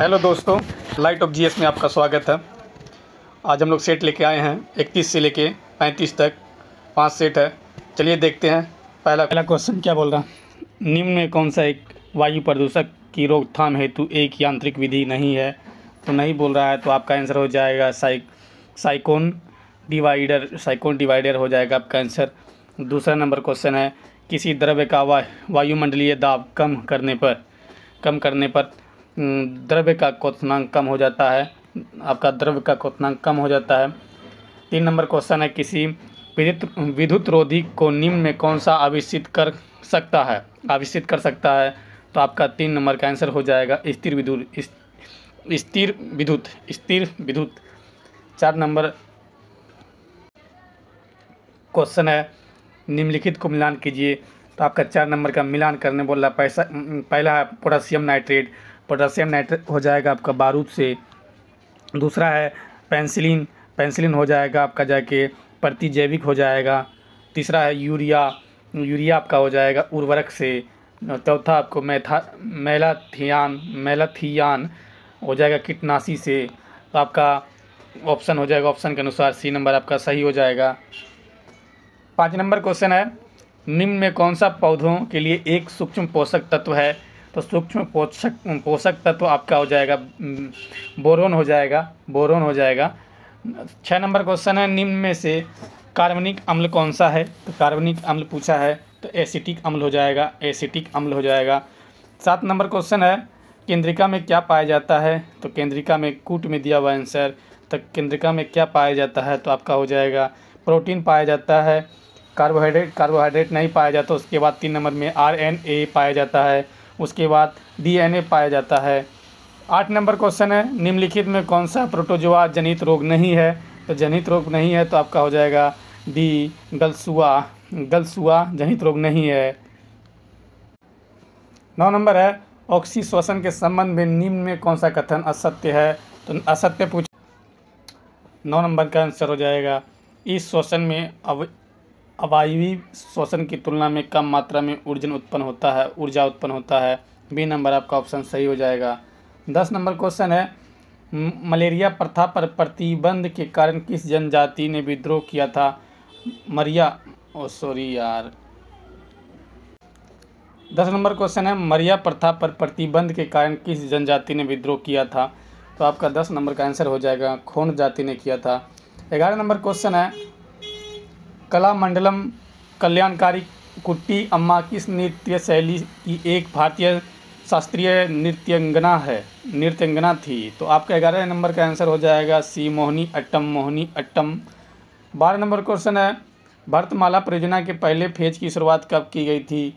Hello दोस्तों, light of GS में आपका स्वागत है। आज हम लोग सेट लेके आए हैं 31 से लेके 35 तक 5 सेट है। चलिए देखते हैं। पहला क्वेश्चन क्या बोल रहा है, निम्न में कौन सा एक वायु प्रदूषक की रोकथाम हेतु एक यांत्रिक विधि नहीं है? तो नहीं बोल रहा है, तो आपका आंसर हो जाएगा साइक्लोन डिवाइडर हो जाएगा आपका आंसर। दूसरा नंबर क्वेश्चन है, किसी द्रव्य का वायुमंडलीय दाब कम करने पर द्रव्य का क्वथनांक कम हो जाता है। आपका द्रव्य का क्वथनांक कम हो जाता है। 3 नंबर क्वेश्चन है, किसी विद्युत रोधी को निम्न में कौन सा आविष्कृत कर सकता है? तो आपका 3 नंबर का आंसर हो जाएगा स्थिर विद्युत। 4 नंबर क्वेश्चन है, निम्नलिखित को मिलान कीजिए। तो आपका 4 नंबर का मिलान करने बोल रहा है। पहला है पोटेशियम नाइट्रेट हो जाएगा आपका बारूद से। दूसरा है पेंसिलिन हो जाएगा आपका जाके प्रतिजैविक हो जाएगा। तीसरा है यूरिया आपका हो जाएगा उर्वरक से। चौथा आपको मेलाथियान हो जाएगा कीटनाशी से। तो आपका ऑप्शन हो जाएगा, ऑप्शन के अनुसार सी नंबर आपका सही हो जाएगा। 5 नंबर क्वेश्चन है, निम्न में कौन सा पौधों के लिए एक सूक्ष्म पोषक तत्व है? तो सूक्ष्म पोषक तत्व आपका हो जाएगा बोरोन हो जाएगा। 6 नंबर क्वेश्चन है, निम्न में से कार्बनिक अम्ल कौन सा है? तो कार्बनिक अम्ल पूछा है, तो एसिटिक अम्ल हो जाएगा। 7 नंबर क्वेश्चन है, केंद्रिका में क्या पाया जाता है? तो केंद्रिका में कूट में दिया हुआ आंसर। तो केंद्रिका में क्या पाया जाता है? तो आपका हो जाएगा प्रोटीन पाया जाता है, कार्बोहाइड्रेट नहीं पाया जाता। उसके बाद 3 नंबर में RNA पाया जाता है, उसके बाद DNA पाया जाता है। 8 नंबर क्वेश्चन है, निम्नलिखित में कौन सा प्रोटोजोआ जनित रोग नहीं है? तो जनित रोग नहीं है, तो आपका हो जाएगा डी गलसुआ जनित रोग नहीं है। 9 नंबर है, ऑक्सी श्वसन के संबंध में निम्न में कौन सा कथन असत्य है? तो असत्य पूछ 9 नंबर का आंसर हो जाएगा, इस श्वसन में अवायवीय श्वसन की तुलना में कम मात्रा में ऊर्जा उत्पन्न होता है। बी नंबर आपका ऑप्शन सही हो जाएगा। 10 नंबर क्वेश्चन है, मलेरिया प्रथा पर प्रतिबंध के कारण किस जनजाति ने विद्रोह किया था? 10 नंबर क्वेश्चन है, मलेरिया प्रथा पर प्रतिबंध के कारण किस जनजाति ने विद्रोह किया था? तो आपका 10 नंबर का आंसर हो जाएगा खोंड जाति ने किया था। 11 नंबर क्वेश्चन है, कलामंडलम कल्याणकारी कुट्टी अम्मा किस नृत्य शैली की एक भारतीय शास्त्रीय नृत्यांगना थी? तो आपका 11 नंबर का आंसर हो जाएगा सी मोहिनी अट्टम। 12 नंबर क्वेश्चन है, भारतमाला परियोजना के पहले फेज की शुरुआत कब की गई थी?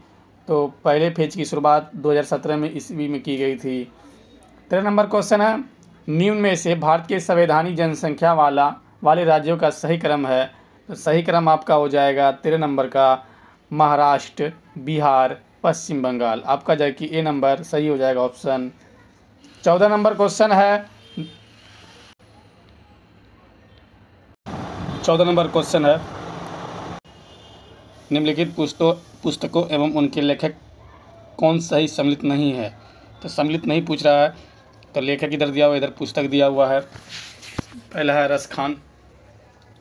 तो पहले फेज की शुरुआत 2017 में ईस्वी में की गई थी। 13 नंबर क्वेश्चन है, निम्न में से भारत के संवैधानिक जनसंख्या वाले राज्यों का सही क्रम है? तो सही क्रम आपका हो जाएगा 13 नंबर का महाराष्ट्र, बिहार, पश्चिम बंगाल। आपका जाए कि ए नंबर सही हो जाएगा ऑप्शन। 14 नंबर क्वेश्चन है, 14 नंबर क्वेश्चन है, निम्नलिखित पुस्तकों एवं उनके लेखक कौन सही सम्मिलित नहीं है? तो सम्मिलित नहीं पूछ रहा है, तो लेखक इधर दिया हुआ, इधर पुस्तक दिया हुआ है। पहला है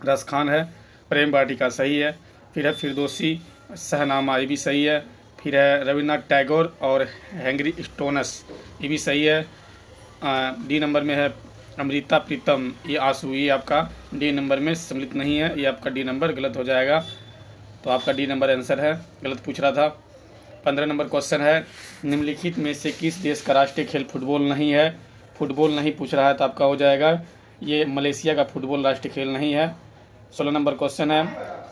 रसखान है, प्रेम वाटिका सही है। फिर है फिरदौसी शहनामा, ये भी सही है। फिर है रविन्द्रनाथ टैगोर और हेनरी स्टोनस, ये भी सही है। डी नंबर में है अमृता प्रीतम, ये आंसू, ये आपका डी नंबर में सम्मिलित नहीं है, ये आपका डी नंबर गलत हो जाएगा। तो आपका डी नंबर आंसर है, गलत पूछ रहा था। 15 नंबर क्वेश्चन है, निम्नलिखित में से किस देश का राष्ट्रीय खेल फुटबॉल नहीं है? फुटबॉल नहीं पूछ रहा है, तो आपका हो जाएगा ये मलेशिया का फुटबॉल राष्ट्रीय खेल नहीं है। 16 नंबर क्वेश्चन है,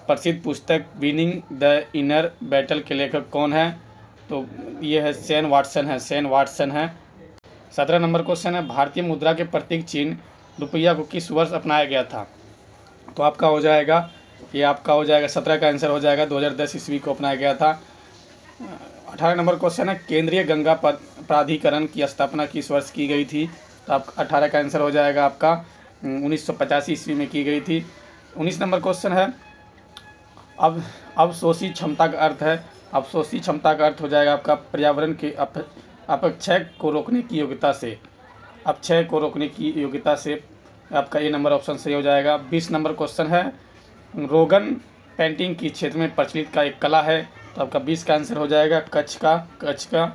प्रसिद्ध पुस्तक विनिंग द इनर बैटल के लेखक कौन है? तो ये है शेन वाटसन है। 17 नंबर क्वेश्चन है, भारतीय मुद्रा के प्रतीक चिन्ह रुपया को किस वर्ष अपनाया गया था? तो आपका हो जाएगा, ये आपका हो जाएगा 17 का आंसर हो जाएगा 2010 ईस्वी को अपनाया गया था। 18 नंबर क्वेश्चन है, केंद्रीय गंगा प्राधिकरण की स्थापना किस वर्ष की गई थी? तो आप 18 का आंसर हो जाएगा आपका 1985 ईस्वी में की गई थी। 19 नंबर क्वेश्चन है, अब अवशोषी क्षमता का अर्थ हो जाएगा आपका पर्यावरण के अपक्षय को रोकने की योग्यता से। अब क्षय को रोकने की योग्यता से आपका ए नंबर ऑप्शन सही हो जाएगा। 20 नंबर क्वेश्चन है, रोगन पेंटिंग की क्षेत्र में प्रचलित का एक कला है, तो आपका 20 का आंसर हो जाएगा कच्छ का।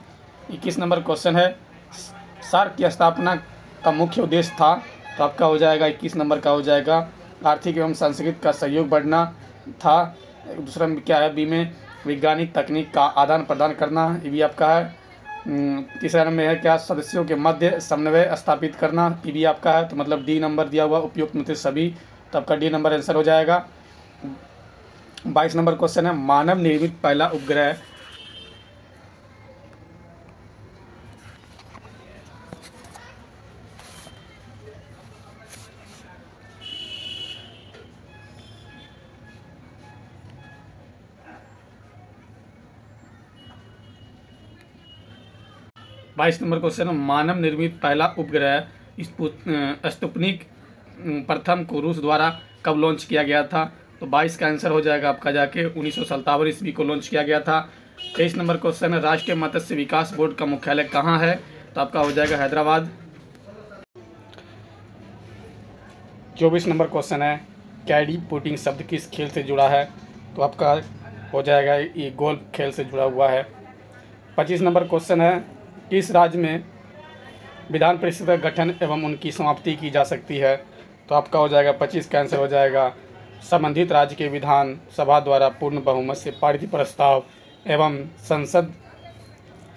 21 नंबर क्वेश्चन है, सार्क की स्थापना का मुख्य उद्देश्य था, तो आपका हो जाएगा 21 नंबर का हो जाएगा आर्थिक एवं सांस्कृतिक का सहयोग बढ़ना था। दूसरा में क्या है, बी में वैज्ञानिक तकनीक का आदान प्रदान करना, ये भी आपका है। तीसरा नंबर में है क्या, सदस्यों के मध्य समन्वय स्थापित करना, ये भी आपका है। तो मतलब डी नंबर दिया हुआ उपयुक्त में थे सभी, तो आपका डी नंबर आंसर हो जाएगा। 22 नंबर क्वेश्चन है, मानव निर्मित पहला उपग्रह 22 नंबर क्वेश्चन, मानव निर्मित पहला उपग्रह स्पुतनिक प्रथम को रूस द्वारा कब लॉन्च किया गया था, तो 22 का आंसर हो जाएगा आपका जाके 1957 ईस्वी को लॉन्च किया गया था। 23 नंबर क्वेश्चन है, राष्ट्रीय मत्स्य विकास बोर्ड का मुख्यालय कहाँ है, तो आपका हो जाएगा हैदराबाद। 24 नंबर क्वेश्चन है, कैडी पुटिंग शब्द किस खेल से जुड़ा है, तो आपका हो जाएगा ये गोल्फ खेल से जुड़ा हुआ है। 25 नंबर क्वेश्चन है, किस राज्य में विधान परिषद का गठन एवं उनकी समाप्ति की जा सकती है, तो आपका हो जाएगा 25 का आंसर हो जाएगा संबंधित राज्य के विधान सभा द्वारा पूर्ण बहुमत से पारित प्रस्ताव एवं संसद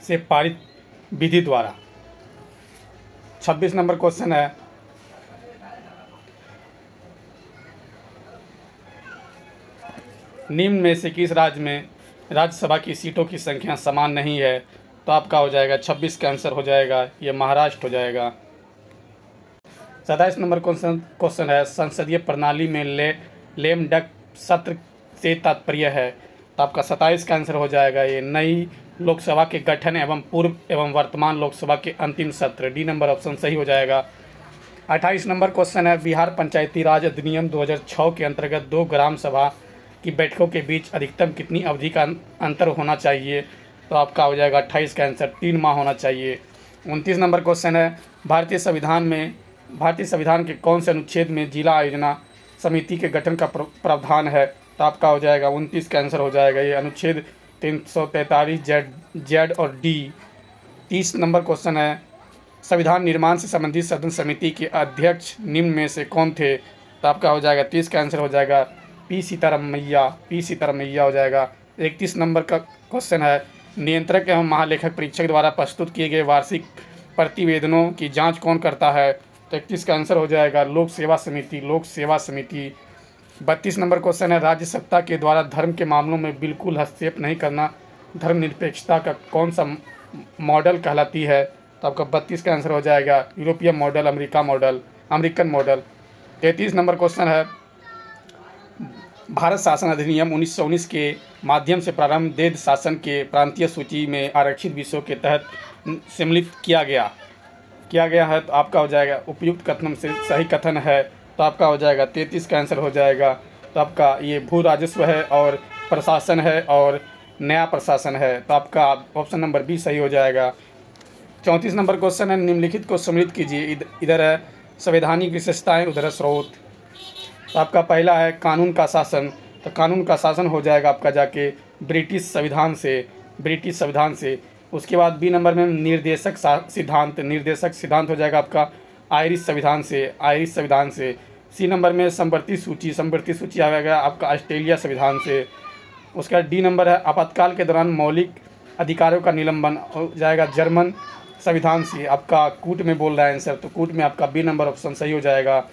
से पारित विधि द्वारा। 26 नंबर क्वेश्चन है, निम्न में से किस राज्य में राज्यसभा की सीटों की संख्या समान नहीं है, तो आपका हो जाएगा 26 का आंसर हो जाएगा ये महाराष्ट्र हो जाएगा। 27 नंबर क्वेश्चन है, संसदीय प्रणाली में लेम डक सत्र से तात्पर्य है, तो आपका 27 का आंसर हो जाएगा ये नई लोकसभा के गठन एवं पूर्व एवं वर्तमान लोकसभा के अंतिम सत्र, डी नंबर ऑप्शन सही हो जाएगा। 28 नंबर क्वेश्चन है, बिहार पंचायती राज अधिनियम 2006 के अंतर्गत 2 ग्राम सभा की बैठकों के बीच अधिकतम कितनी अवधि का अंतर होना चाहिए, तो आपका हो जाएगा 28 का आंसर 3 माह होना चाहिए। 29 नंबर क्वेश्चन है, भारतीय संविधान के कौन से अनुच्छेद में जिला आयोजना समिति के गठन का प्रावधान है, तो आपका हो जाएगा 29 का आंसर हो जाएगा ये अनुच्छेद 343 जेड और डी। 30 नंबर क्वेश्चन है, संविधान निर्माण से संबंधित सदन समिति के अध्यक्ष निम्न में से कौन थे, तो आपका हो जाएगा 30 का आंसर हो जाएगा पी सीतारामैया हो जाएगा। 31 नंबर का क्वेश्चन है, नियंत्रक एवं महालेखक परीक्षक द्वारा प्रस्तुत किए गए वार्षिक प्रतिवेदनों की जांच कौन करता है, तो 31 का आंसर हो जाएगा लोक सेवा समिति। 32 नंबर क्वेश्चन है, राज्य सत्ता के द्वारा धर्म के मामलों में बिल्कुल हस्तक्षेप नहीं करना धर्मनिरपेक्षता का कौन सा मॉडल कहलाती है, तो आपका 32 का आंसर हो जाएगा European model, American model. 33 number question है, भारत शासन अधिनियम 1919 के माध्यम से प्रारंभ देश शासन के प्रांतीय सूची में आरक्षित विषयों के तहत सम्मिलित किया गया है, तो आपका हो जाएगा उपयुक्त कथन से सही कथन है, तो आपका हो जाएगा 33 का आंसर हो जाएगा। तो आपका ये भू राजस्व है और प्रशासन है और नया प्रशासन है, तो आपका ऑप्शन नंबर बी सही हो जाएगा। 34 नंबर क्वेश्चन है, निम्नलिखित को सम्मिलित कीजिए, इधर है संवैधानिक विशेषताएं, उधर है स्रोत। तो आपका पहला है कानून का शासन, तो कानून का शासन हो जाएगा आपका जाके ब्रिटिश संविधान से। उसके बाद बी नंबर में निर्देशक सिद्धांत हो जाएगा आपका आयरिश संविधान से। सी नंबर में संवर्ती सूची आएगा आपका ऑस्ट्रेलिया संविधान से। उसका डी नंबर है आपातकाल के दौरान मौलिक अधिकारों का निलंबन हो जाएगा जर्मन संविधान से। आपका कूट में बोल रहा है आंसर, तो कूट में आपका बी नंबर ऑप्शन सही हो जाएगा।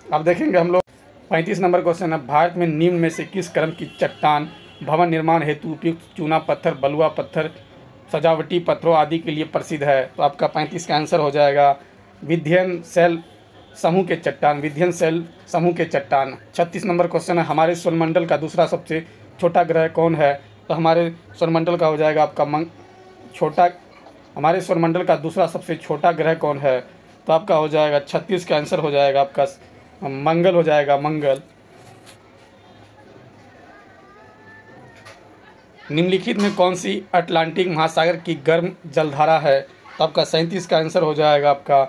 अब देखेंगे हम लोग 35 नंबर क्वेश्चन है, भारत में निम्न में से किस क्रम की चट्टान भवन निर्माण हेतु उपयुक्त चूना पत्थर, बलुआ पत्थर, सजावटी पत्थरों आदि के लिए प्रसिद्ध है, तो आपका 35 का आंसर हो जाएगा विंध्यन शैल समूह के चट्टान। 36 नंबर क्वेश्चन है, हमारे सौरमंडल का दूसरा सबसे छोटा ग्रह कौन है, तो हमारे सौरमंडल का हो जाएगा आपका हमारे सौरमंडल का दूसरा सबसे छोटा ग्रह कौन है, तो आपका हो जाएगा 36 का आंसर हो जाएगा आपका मंगल हो जाएगा, मंगल। निम्नलिखित में कौन सी अटलांटिक महासागर की गर्म जलधारा है, तो आपका 37 का आंसर हो जाएगा आपका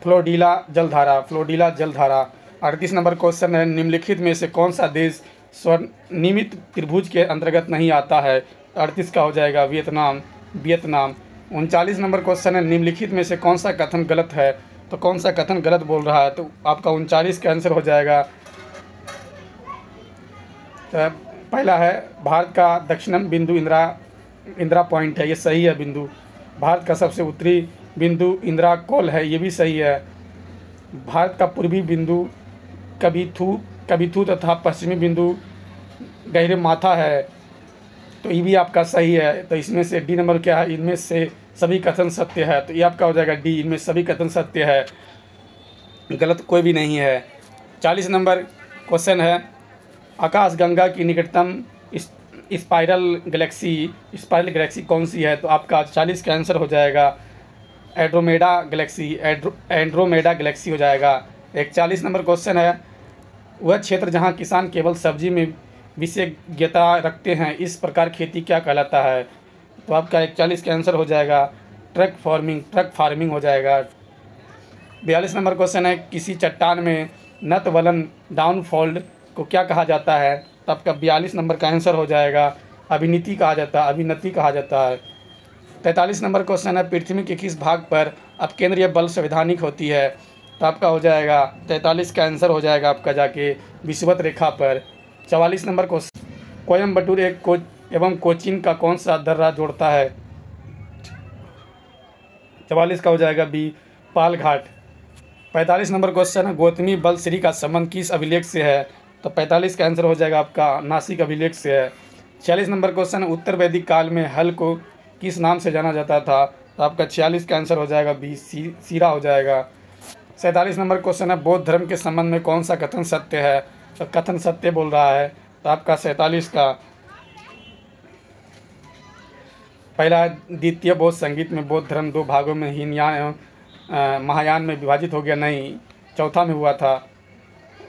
फ्लोरिडा जलधारा, फ्लोरिडा जलधारा। 38 नंबर क्वेश्चन है, निम्नलिखित में से कौन सा देश स्वनिर्मित त्रिभुज के अंतर्गत नहीं आता है? 38 का हो जाएगा वियतनाम, वियतनाम। 39 नंबर क्वेश्चन है, निम्नलिखित में से कौन सा कथन गलत है? तो कौन सा कथन गलत बोल रहा है? तो आपका 39 का आंसर हो जाएगा, तो पहला है भारत का दक्षिणम बिंदु इंदिरा पॉइंट है, ये सही है बिंदु। भारत का सबसे उत्तरी बिंदु इंदिरा कॉल है, ये भी सही है। भारत का पूर्वी बिंदु कबिथू तथा पश्चिमी बिंदु गहरे माथा है, तो ये भी आपका सही है। तो इसमें से डी नंबर क्या है? इनमें से सभी कथन सत्य है, तो ये आपका हो जाएगा डी, इनमें सभी कथन सत्य है, गलत कोई भी नहीं है। 40 नंबर क्वेश्चन है, आकाशगंगा की निकटतम स्पाइरल गैलेक्सी कौन सी है? तो आपका 40 का आंसर हो जाएगा एंड्रोमेडा गैलेक्सी हो जाएगा। 41 नंबर क्वेश्चन है, वह क्षेत्र जहां किसान केवल सब्जी में विशेषज्ञता रखते हैं, इस प्रकार खेती क्या कहलाता है? तो आपका 41 का आंसर हो जाएगा ट्रक फार्मिंग हो जाएगा। 42 नंबर क्वेश्चन है, किसी चट्टान में नत वलन डाउनफॉल्ड को क्या कहा जाता है? तो आपका 42 नंबर का आंसर हो जाएगा अभिनीति कहा जाता है। 43 नंबर क्वेश्चन है, पृथ्वी के किस भाग पर अपकेंद्रीय बल संवैधानिक होती है? तो आपका हो जाएगा 43 का आंसर हो जाएगा आपका जाके विषुवत रेखा पर। 44 नंबर क्वेश्चन, कोयम्बटूर एवं कोचीन का कौन सा दर्रा जोड़ता है? 44 का हो जाएगा बी, पालघाट। 45 नंबर क्वेश्चन है, गौतमी बलश्री का संबंध किस अभिलेख से है? तो 45 का आंसर हो जाएगा आपका नासिक अभिलेख से है। 46 नंबर क्वेश्चन है, उत्तर वैदिक काल में हल को किस नाम से जाना जाता था? तो आपका 46 का आंसर हो जाएगा बी, सीरा हो जाएगा। 47 नंबर क्वेश्चन है, बौद्ध धर्म के संबंध में कौन सा कथन सत्य है? तो कथन सत्य बोल रहा है, तो आपका 47 का पहला द्वितीय बौद्ध संगीत में बौद्ध धर्म 2 भागों में हीनयान एवं महायान में विभाजित हो गया, नहीं, चौथा में हुआ था।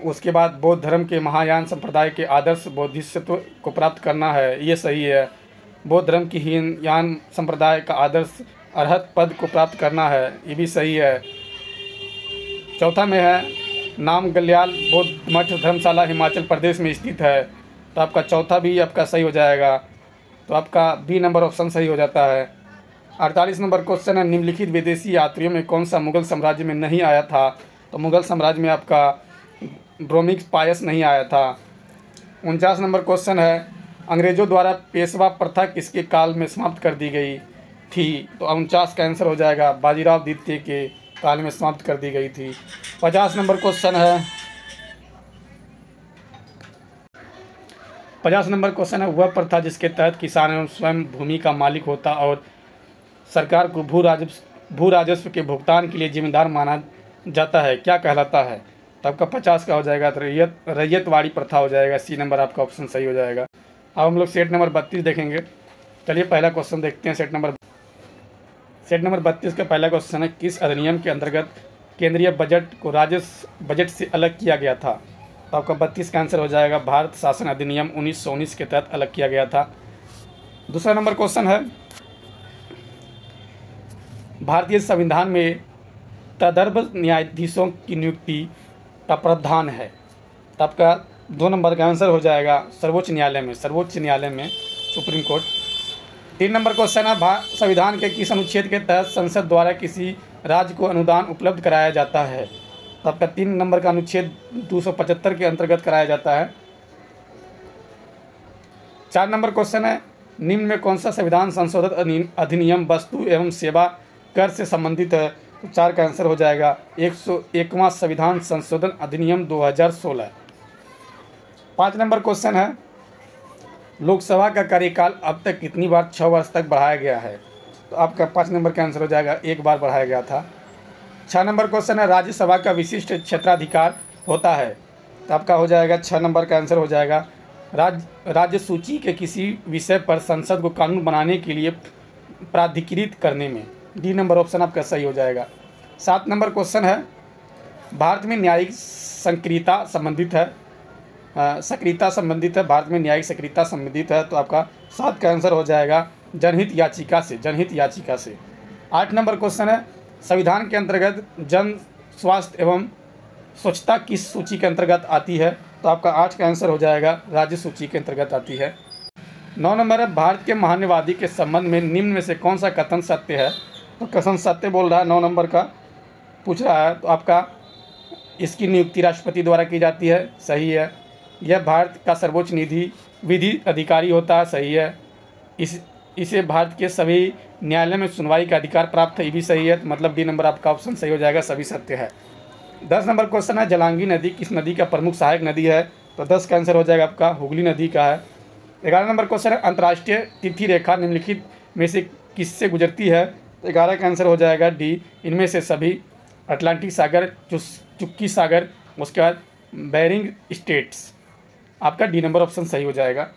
उसके बाद बौद्ध धर्म के महायान संप्रदाय के आदर्श बोधिसत्व को प्राप्त करना है, ये सही है। बौद्ध धर्म की हीनयान संप्रदाय का आदर्श अरहत पद को प्राप्त करना है, ये भी सही है। चौथा में है नाम गल्याल बौद्ध मठ धर्मशाला हिमाचल प्रदेश में स्थित है, तो आपका चौथा भी आपका सही हो जाएगा, तो आपका बी नंबर ऑप्शन सही हो जाता है। 48 नंबर क्वेश्चन है, निम्नलिखित विदेशी यात्रियों में कौन सा मुगल साम्राज्य में नहीं आया था? तो मुगल साम्राज्य में आपका ब्रोमिक्स पायस नहीं आया था। 49 नंबर क्वेश्चन है, अंग्रेजों द्वारा पेशवा प्रथा किसके काल में समाप्त कर दी गई थी? तो 49 का आंसर हो जाएगा बाजीराव द्वितीय के काल में समाप्त कर दी गई थी। 50 नंबर क्वेश्चन है, 50 नंबर क्वेश्चन है, वह प्रथा जिसके तहत किसान एवं स्वयं भूमि का मालिक होता और सरकार को भू राजस्व के भुगतान के लिए जिम्मेदार माना जाता है, क्या कहलाता है? तो आपका 50 का हो जाएगा तो रैयतवाड़ी प्रथा हो जाएगा, सी नंबर आपका ऑप्शन सही हो जाएगा। अब हम लोग सेट नंबर 32 देखेंगे। चलिए पहला क्वेश्चन देखते हैं। सेट नंबर 32 का पहला क्वेश्चन है, किस अधिनियम के अंतर्गत केंद्रीय बजट को राज्य बजट से अलग किया गया था? तो आपका 32 का आंसर हो जाएगा भारत शासन अधिनियम 1919 के तहत अलग किया गया था। दूसरा नंबर क्वेश्चन है, भारतीय संविधान में तदर्भ न्यायाधीशों की नियुक्ति का प्रावधान है, तो आपका 2 नंबर का आंसर हो जाएगा सर्वोच्च न्यायालय में सुप्रीम कोर्ट। 3 नंबर क्वेश्चन है, संविधान के किस अनुच्छेद के तहत संसद द्वारा किसी राज्य को अनुदान उपलब्ध कराया जाता है? तो आपका 3 नंबर का अनुच्छेद 275 के अंतर्गत कराया जाता है। 4 नंबर क्वेश्चन है, निम्न में कौन सा संविधान संशोधन अधिनियम वस्तु एवं सेवा कर से संबंधित है? तो 4 का आंसर हो जाएगा 101वां संविधान संशोधन अधिनियम 2016। 5 नंबर क्वेश्चन है, लोकसभा का कार्यकाल अब तक कितनी बार 6 वर्ष तक बढ़ाया गया है? तो आपका 5 नंबर का आंसर हो जाएगा 1 बार बढ़ाया गया था। 6 नंबर क्वेश्चन है, राज्यसभा का विशिष्ट क्षेत्राधिकार होता है? तो आपका हो जाएगा 6 नंबर का आंसर हो जाएगा राज्य सूची के किसी विषय पर संसद को कानून बनाने के लिए प्राधिकृत करने में, डी नंबर ऑप्शन आपका सही हो जाएगा। 7 नंबर क्वेश्चन है, भारत में न्यायिक सक्रियता संबंधित है, भारत में न्यायिक सक्रियता संबंधित है, तो आपका 7 का आंसर हो जाएगा जनहित याचिका से। 8 नंबर क्वेश्चन है, संविधान के अंतर्गत जन स्वास्थ्य एवं स्वच्छता किस सूची के अंतर्गत आती है? तो आपका 8 का आंसर हो जाएगा राज्य सूची के अंतर्गत आती है। 9 नंबर है, भारत के महान्यवादी के संबंध में निम्न में से कौन सा कथन सत्य है? तो कथन सत्य बोल रहा है, 9 नंबर का पूछ रहा है। तो आपका इसकी नियुक्ति राष्ट्रपति द्वारा की जाती है, सही है। यह भारत का सर्वोच्च विधि अधिकारी होता है, सही है। इसे भारत के सभी न्यायालय में सुनवाई का अधिकार प्राप्त है, ये भी सही है। तो मतलब डी नंबर आपका ऑप्शन सही हो जाएगा, सभी सत्य है। 10 नंबर क्वेश्चन है, जलांगी नदी किस नदी का प्रमुख सहायक नदी है? तो 10 का आंसर हो जाएगा आपका हुगली नदी का है। 11 नंबर क्वेश्चन है, अंतर्राष्ट्रीय तिथि रेखा निम्नलिखित में से किससे गुजरती है? तो 11 का आंसर हो जाएगा डी, इनमें से सभी। अटलांटिक सागर, चुक्की सागर, उसके बाद बेरिंग स्टेट्स, आपका डी नंबर ऑप्शन सही हो जाएगा।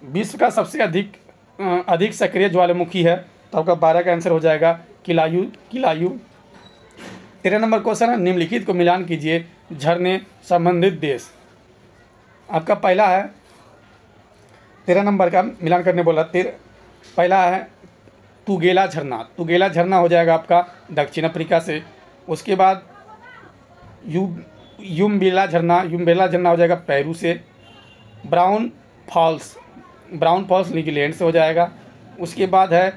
विश्व का सबसे अधिक सक्रिय ज्वालामुखी है? तो आपका 12 का आंसर हो जाएगा किलायू। 13 नंबर क्वेश्चन है, निम्नलिखित को मिलान कीजिए, झरने संबंधित देश। आपका पहला है 13 नंबर का मिलान करने बोला। पहला है तुगेला झरना। तुगेला झरना हो जाएगा आपका दक्षिण अफ्रीका से। उसके बाद युमबेला झरना हो जाएगा पेरू से। ब्राउन फॉल्स न्यूजीलैंड से हो जाएगा। उसके बाद है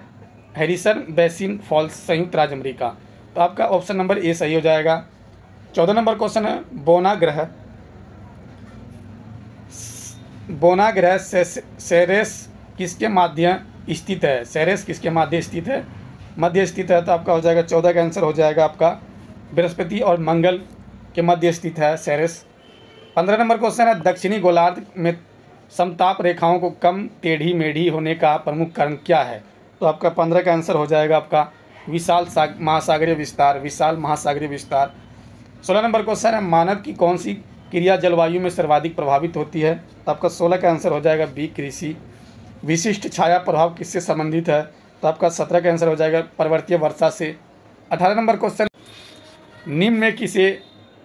हैरिसन बेसिन फॉल्स, संयुक्त राज्य अमेरिका। तो आपका ऑप्शन नंबर ए सही हो जाएगा। 14 नंबर क्वेश्चन है, बोना ग्रह सेरेस किसके माध्य स्थित है? सेरेस किसके मध्य स्थित है? तो आपका हो जाएगा 14 का आंसर हो जाएगा आपका बृहस्पति और मंगल के मध्य स्थित है सेरेस। 15 नंबर क्वेश्चन है, दक्षिणी गोलार्ध में समताप रेखाओं को कम टेढ़ी मेढ़ी होने का प्रमुख कारण क्या है? तो आपका 15 का आंसर हो जाएगा आपका विशाल महासागरीय विस्तार। 16 नंबर क्वेश्चन है, मानव की कौन सी क्रिया जलवायु में सर्वाधिक प्रभावित होती है? तो आपका 16 का आंसर हो जाएगा बी, कृषि। विशिष्ट छाया प्रभाव किससे संबंधित है? तो आपका 17 का आंसर हो जाएगा पर्वतीय वर्षा से। 18 नंबर क्वेश्चन, निम्न में किसे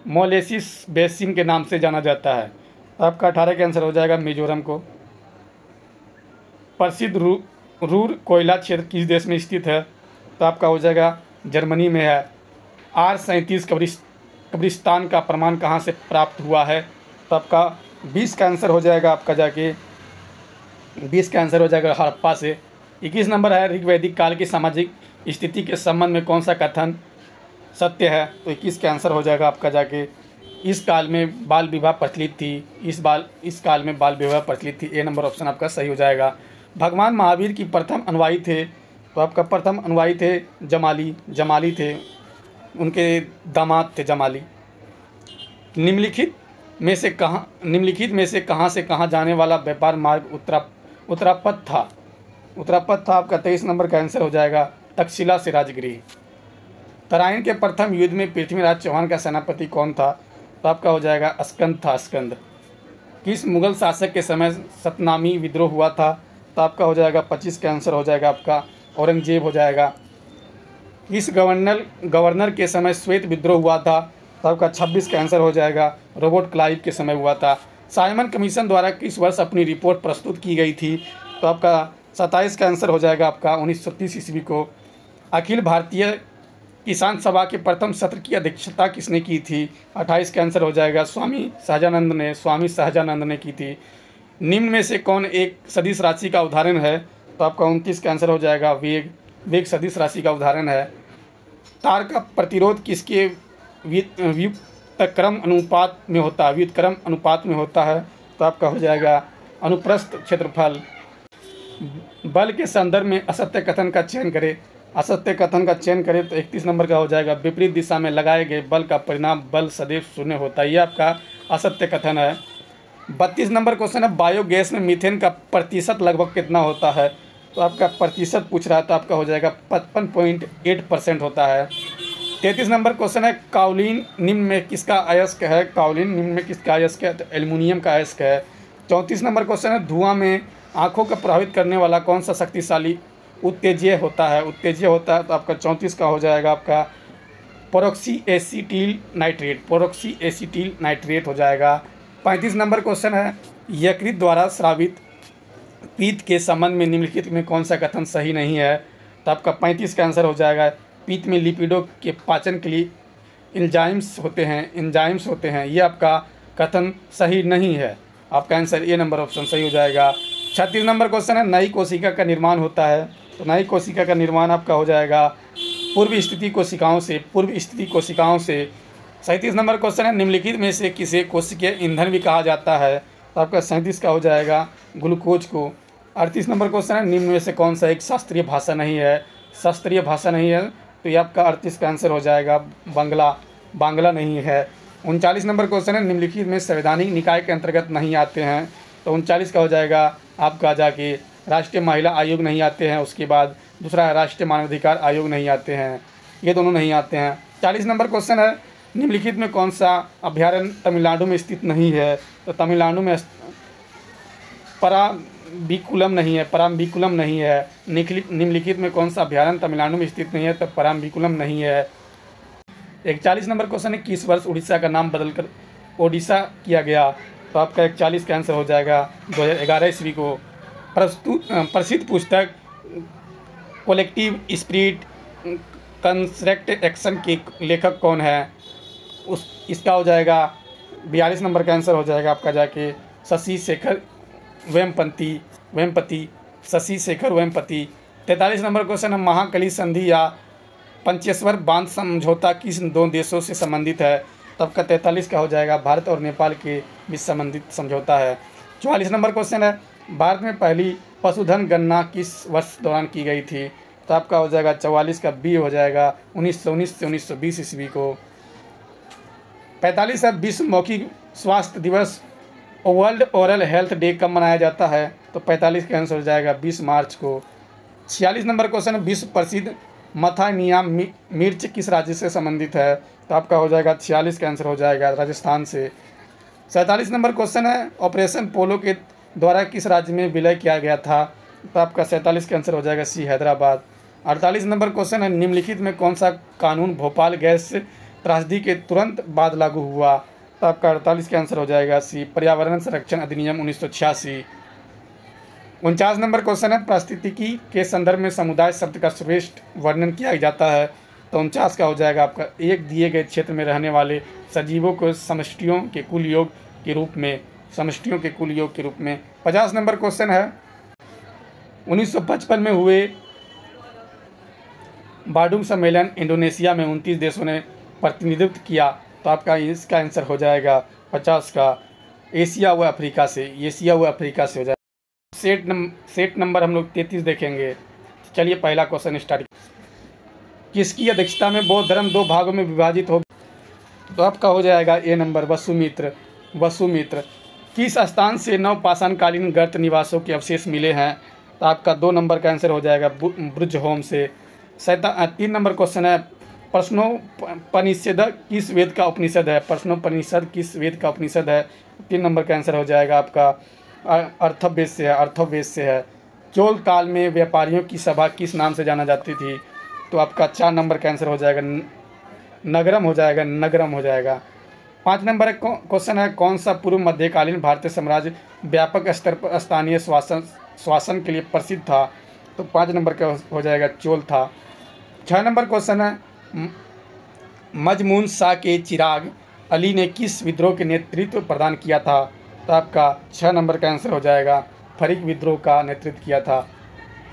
मोलेसिस बेसिन के नाम से जाना जाता है? तो आपका 18 का आंसर हो जाएगा मिजोरम को। प्रसिद्ध रूर कोयला क्षेत्र किस देश में स्थित है? तो आपका हो जाएगा जर्मनी में है। R37 कब्रिस्तान का प्रमाण कहाँ से प्राप्त हुआ है? तो आपका 20 का आंसर हो जाएगा आपका जाके 20 का आंसर हो जाएगा हड़प्पा से। 21 नंबर है, ऋग्वैदिक काल की सामाजिक स्थिति के संबंध में कौन सा कथन सत्य है? तो 21 का आंसर हो जाएगा आपका जाके इस काल में बाल विवाह प्रचलित थी। इस काल में बाल विवाह प्रचलित थी। ए नंबर ऑप्शन आपका सही हो जाएगा। भगवान महावीर की प्रथम अनुयायी थे? तो आपका प्रथम अनुयायी थे जमाली थे, उनके दामाद थे जमाली। निम्नलिखित में से कहाँ से कहाँ जाने वाला व्यापार मार्ग उत्तरापथ था? आपका 23 नंबर का आंसर हो जाएगा तक्षशिला से राजगृह। तराइन के प्रथम युद्ध में पृथ्वीराज चौहान का सेनापति कौन था? तो आपका हो जाएगा स्कंद। किस मुगल शासक के समय सतनामी विद्रोह हुआ था? तो आपका हो जाएगा 25 का आंसर हो जाएगा आपका औरंगजेब हो जाएगा। किस गवर्नर के समय श्वेत विद्रोह हुआ था? तो आपका 26 का आंसर हो जाएगा रॉबर्ट क्लाइव के समय हुआ था। साइमन कमीशन द्वारा किस वर्ष अपनी रिपोर्ट प्रस्तुत की गई थी? तो आपका 27 का आंसर हो जाएगा आपका 1930 ईस्वी को। अखिल भारतीय किसान सभा के प्रथम सत्र की अध्यक्षता किसने की थी? 28 का आंसर हो जाएगा स्वामी सहजानंद ने की थी। निम्न में से कौन एक सदिश राशि का उदाहरण है? तो आपका 29 का आंसर हो जाएगा वेग सदिश राशि का उदाहरण है। तार का प्रतिरोध किसके व्युत्क्रम अनुपात में होता है? तो आपका हो जाएगा अनुप्रस्थ क्षेत्रफल। बल के संदर्भ में असत्य कथन का चयन करें। तो 31 नंबर का हो जाएगा विपरीत दिशा में लगाए गए बल का परिणाम बल सदैव शून्य होता है। ये आपका असत्य कथन है। 32 नंबर क्वेश्चन है, बायोगैस में मीथेन का प्रतिशत लगभग कितना होता है? तो आपका प्रतिशत पूछ रहा है, तो आपका हो जाएगा 55.8% होता है। 33 नंबर क्वेश्चन है, काओलिन निम्न में किसका अयस्क है? तो एल्युमिनियम का अयस्क है। 34 नंबर क्वेश्चन है, धुआं में आँखों को प्रभावित करने वाला कौन सा शक्तिशाली उत्तेजक होता है? तो आपका 34 का हो जाएगा आपका पेरोक्सी एसिटिल नाइट्रेट हो जाएगा। 35 नंबर क्वेश्चन है, यकृत द्वारा स्रावित पित्त के संबंध में निम्नलिखित में कौन सा कथन सही नहीं है? तो आपका 35 का आंसर हो जाएगा पित्त में लिपिडों के पाचन के लिए एंजाइम्स होते हैं, ये आपका कथन सही नहीं है। आपका आंसर ए नंबर ऑप्शन सही हो जाएगा। 36 नंबर क्वेश्चन है, नई कोशिका का निर्माण होता है। तो नई कोशिका का निर्माण आपका हो जाएगा पूर्व स्थिति कोशिकाओं से। 37 नंबर क्वेश्चन है, निम्नलिखित में से किसे कोशिकीय ईंधन भी कहा जाता है। तो आपका 37 का हो जाएगा ग्लूकोज को। 38 नंबर क्वेश्चन है, निम्न में से कौन सा एक शास्त्रीय भाषा नहीं है। तो ये आपका 38 का आंसर हो जाएगा बांग्ला नहीं है। 39 नंबर क्वेश्चन है, निम्नलिखित में संवैधानिक निकाय के अंतर्गत नहीं आते हैं। तो 39 का हो जाएगा आपका जाके राष्ट्रीय महिला आयोग नहीं आते हैं। उसके बाद दूसरा है राष्ट्रीय मानवाधिकार आयोग नहीं आते हैं, ये दोनों नहीं आते हैं। 40 नंबर क्वेश्चन है, निम्नलिखित में कौन सा अभ्यारण्य तमिलनाडु में स्थित नहीं है। तो तमिलनाडु में पराम्बिकुलम नहीं है। निम्नलिखित में कौन सा अभ्यारण्य तमिलनाडु में स्थित नहीं है। तो पराम्बिकुलम नहीं है। 41 नंबर क्वेश्चन है, किस वर्ष उड़ीसा का नाम बदलकर ओडिशा किया गया। तो आपका 41 का आंसर हो जाएगा 2011 ईस्वी को। प्रसिद्ध पुस्तक कलेक्टिव स्पिरिट कंस्ट्रक्ट एक्शन के लेखक कौन है। इसका हो जाएगा 42 नंबर का आंसर हो जाएगा आपका जाके शशि शेखर वेम्पति। 43 नंबर क्वेश्चन है, महाकली संधि या पंचेश्वर बांध समझौता किस दो देशों से संबंधित है। तब का 43 का हो जाएगा भारत और नेपाल के बीच संबंधित समझौता है। 44 नंबर क्वेश्चन है, भारत में पहली पशुधन गणना किस वर्ष दौरान की गई थी। तो आपका हो जाएगा 44 का बी हो जाएगा 1919 से 1920 ईस्वी को। 45 है, विश्व मौखिक स्वास्थ्य दिवस वर्ल्ड ओरल हेल्थ डे कब मनाया जाता है। तो 45 का आंसर हो जाएगा 20 मार्च को। 46 नंबर क्वेश्चन है, विश्व प्रसिद्ध मथानिया मिर्च किस राज्य से संबंधित है। तो आपका हो जाएगा 46 का आंसर हो जाएगा राजस्थान से। 47 नंबर क्वेश्चन है, ऑपरेशन पोलो के द्वारा किस राज्य में विलय किया गया था। तो आपका 47 का आंसर हो जाएगा सी हैदराबाद। 48 नंबर क्वेश्चन है, निम्नलिखित में कौन सा कानून भोपाल गैस त्रासदी के तुरंत बाद लागू हुआ। तो आपका 48 का आंसर हो जाएगा सी पर्यावरण संरक्षण अधिनियम 1986। 49 नंबर क्वेश्चन है, पारिस्थितिकी के संदर्भ में समुदाय शब्द का श्रेष्ठ वर्णन किया जाता है। तो 49 का हो जाएगा आपका एक दिए गए क्षेत्र में रहने वाले सजीवों को समष्टियों के कुल योग के रूप में। 50 नंबर क्वेश्चन है, 1955 में हुए बाडुंग सम्मेलन इंडोनेशिया में 29 देशों ने प्रतिनिधित्व किया। तो आपका इसका आंसर हो जाएगा 50 का एशिया व अफ्रीका से हो जाएगा। सेट नंबर हम लोग 33 देखेंगे। चलिए पहला क्वेश्चन स्टार्ट। किसकी अध्यक्षता में बौद्ध धर्म 2 भागों में विभाजित हो। तो आपका हो जाएगा ए नंबर वसुमित्र। किस स्थान से नवपाषाणकालीन गर्त निवासों के अवशेष मिले हैं। तो आपका 2 नंबर का आंसर हो जाएगा ब्रुजहोम से। 3 नंबर क्वेश्चन है, प्रश्नोपनिषद किस वेद का उपनिषद है। 3 नंबर का आंसर हो जाएगा आपका अर्थवेद से है। चोल काल में व्यापारियों की सभा किस नाम से जाना जाती थी। तो आपका 4 नंबर का आंसर हो जाएगा नगरम हो जाएगा। 5 नंबर क्वेश्चन है, कौन सा पूर्व मध्यकालीन भारतीय साम्राज्य व्यापक स्तर पर स्थानीय शासन के लिए प्रसिद्ध था। तो 5 नंबर का हो जाएगा चोल था। 6 नंबर क्वेश्चन है, मजमून शाह के चिराग अली ने किस विद्रोह के नेतृत्व प्रदान किया था। तो आपका 6 नंबर का आंसर हो जाएगा फरीक विद्रोह का नेतृत्व किया था।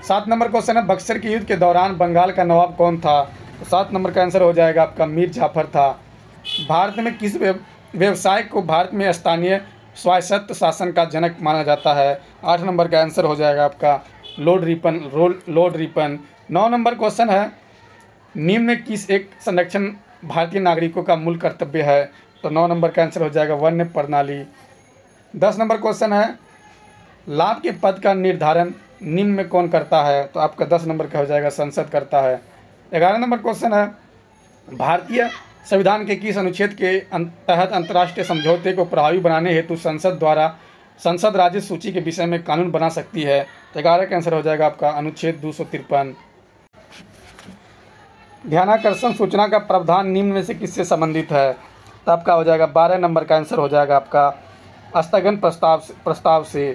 7 नंबर क्वेश्चन है, बक्सर के युद्ध के दौरान बंगाल का नवाब कौन था। तो 7 नंबर का आंसर हो जाएगा आपका मीर जाफर था। भारत में किस व्यवसाय को भारत में स्थानीय स्वायत्त शासन का जनक माना जाता है। 8 नंबर का आंसर हो जाएगा आपका लॉर्ड रिपन। 9 नंबर क्वेश्चन है, निम्न में किस एक संरक्षण भारतीय नागरिकों का मूल कर्तव्य है। तो 9 नंबर का आंसर हो जाएगा वन्य प्रणाली। 10 नंबर क्वेश्चन है, लाभ के पद का निर्धारण निम्न में कौन करता है। तो आपका 10 नंबर का हो जाएगा संसद करता है। 11 नंबर क्वेश्चन है, भारतीय संविधान के किस अनुच्छेद के तहत अंतर्राष्ट्रीय समझौते को प्रभावी बनाने हेतु संसद राज्य सूची के विषय में कानून बना सकती है। तो 11 का आंसर हो जाएगा आपका अनुच्छेद 253। ध्यानाकर्षण सूचना का प्रावधान निम्न में से किससे संबंधित है। तो आपका हो जाएगा 12 नंबर का आंसर हो जाएगा आपका स्थगन प्रस्ताव से।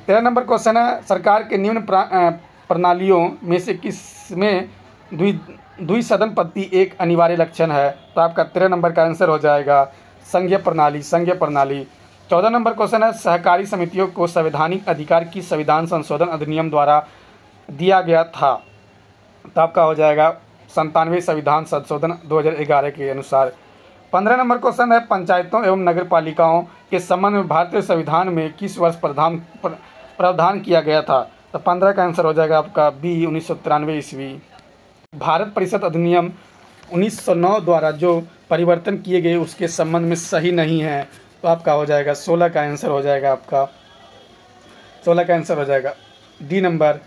13 नंबर क्वेश्चन है, सरकार के निम्न प्रणालियों में से किस में द्विसदन पद्धति एक अनिवार्य लक्षण है, तो आपका 13 नंबर का आंसर हो जाएगा संघीय प्रणाली, संघीय प्रणाली। 14 नंबर क्वेश्चन है, सहकारी समितियों को संवैधानिक अधिकार की संविधान संशोधन अधिनियम द्वारा दिया गया था, तो आपका हो जाएगा 97 संविधान संशोधन 2011 के अनुसार। 15 नंबर क्वेश्चन है, पंचायतों एवं नगर पालिकाओं के संबंध में भारतीय संविधान में किस वर्ष प्रावधान किया गया था, तो 15 का आंसर हो जाएगा आपका बी 1993 ईस्वी। भारत परिषद अधिनियम 1909 द्वारा जो परिवर्तन किए गए उसके संबंध में सही नहीं है, तो आपका हो जाएगा 16 का आंसर हो जाएगा आपका 16 का आंसर हो जाएगा डी नंबर।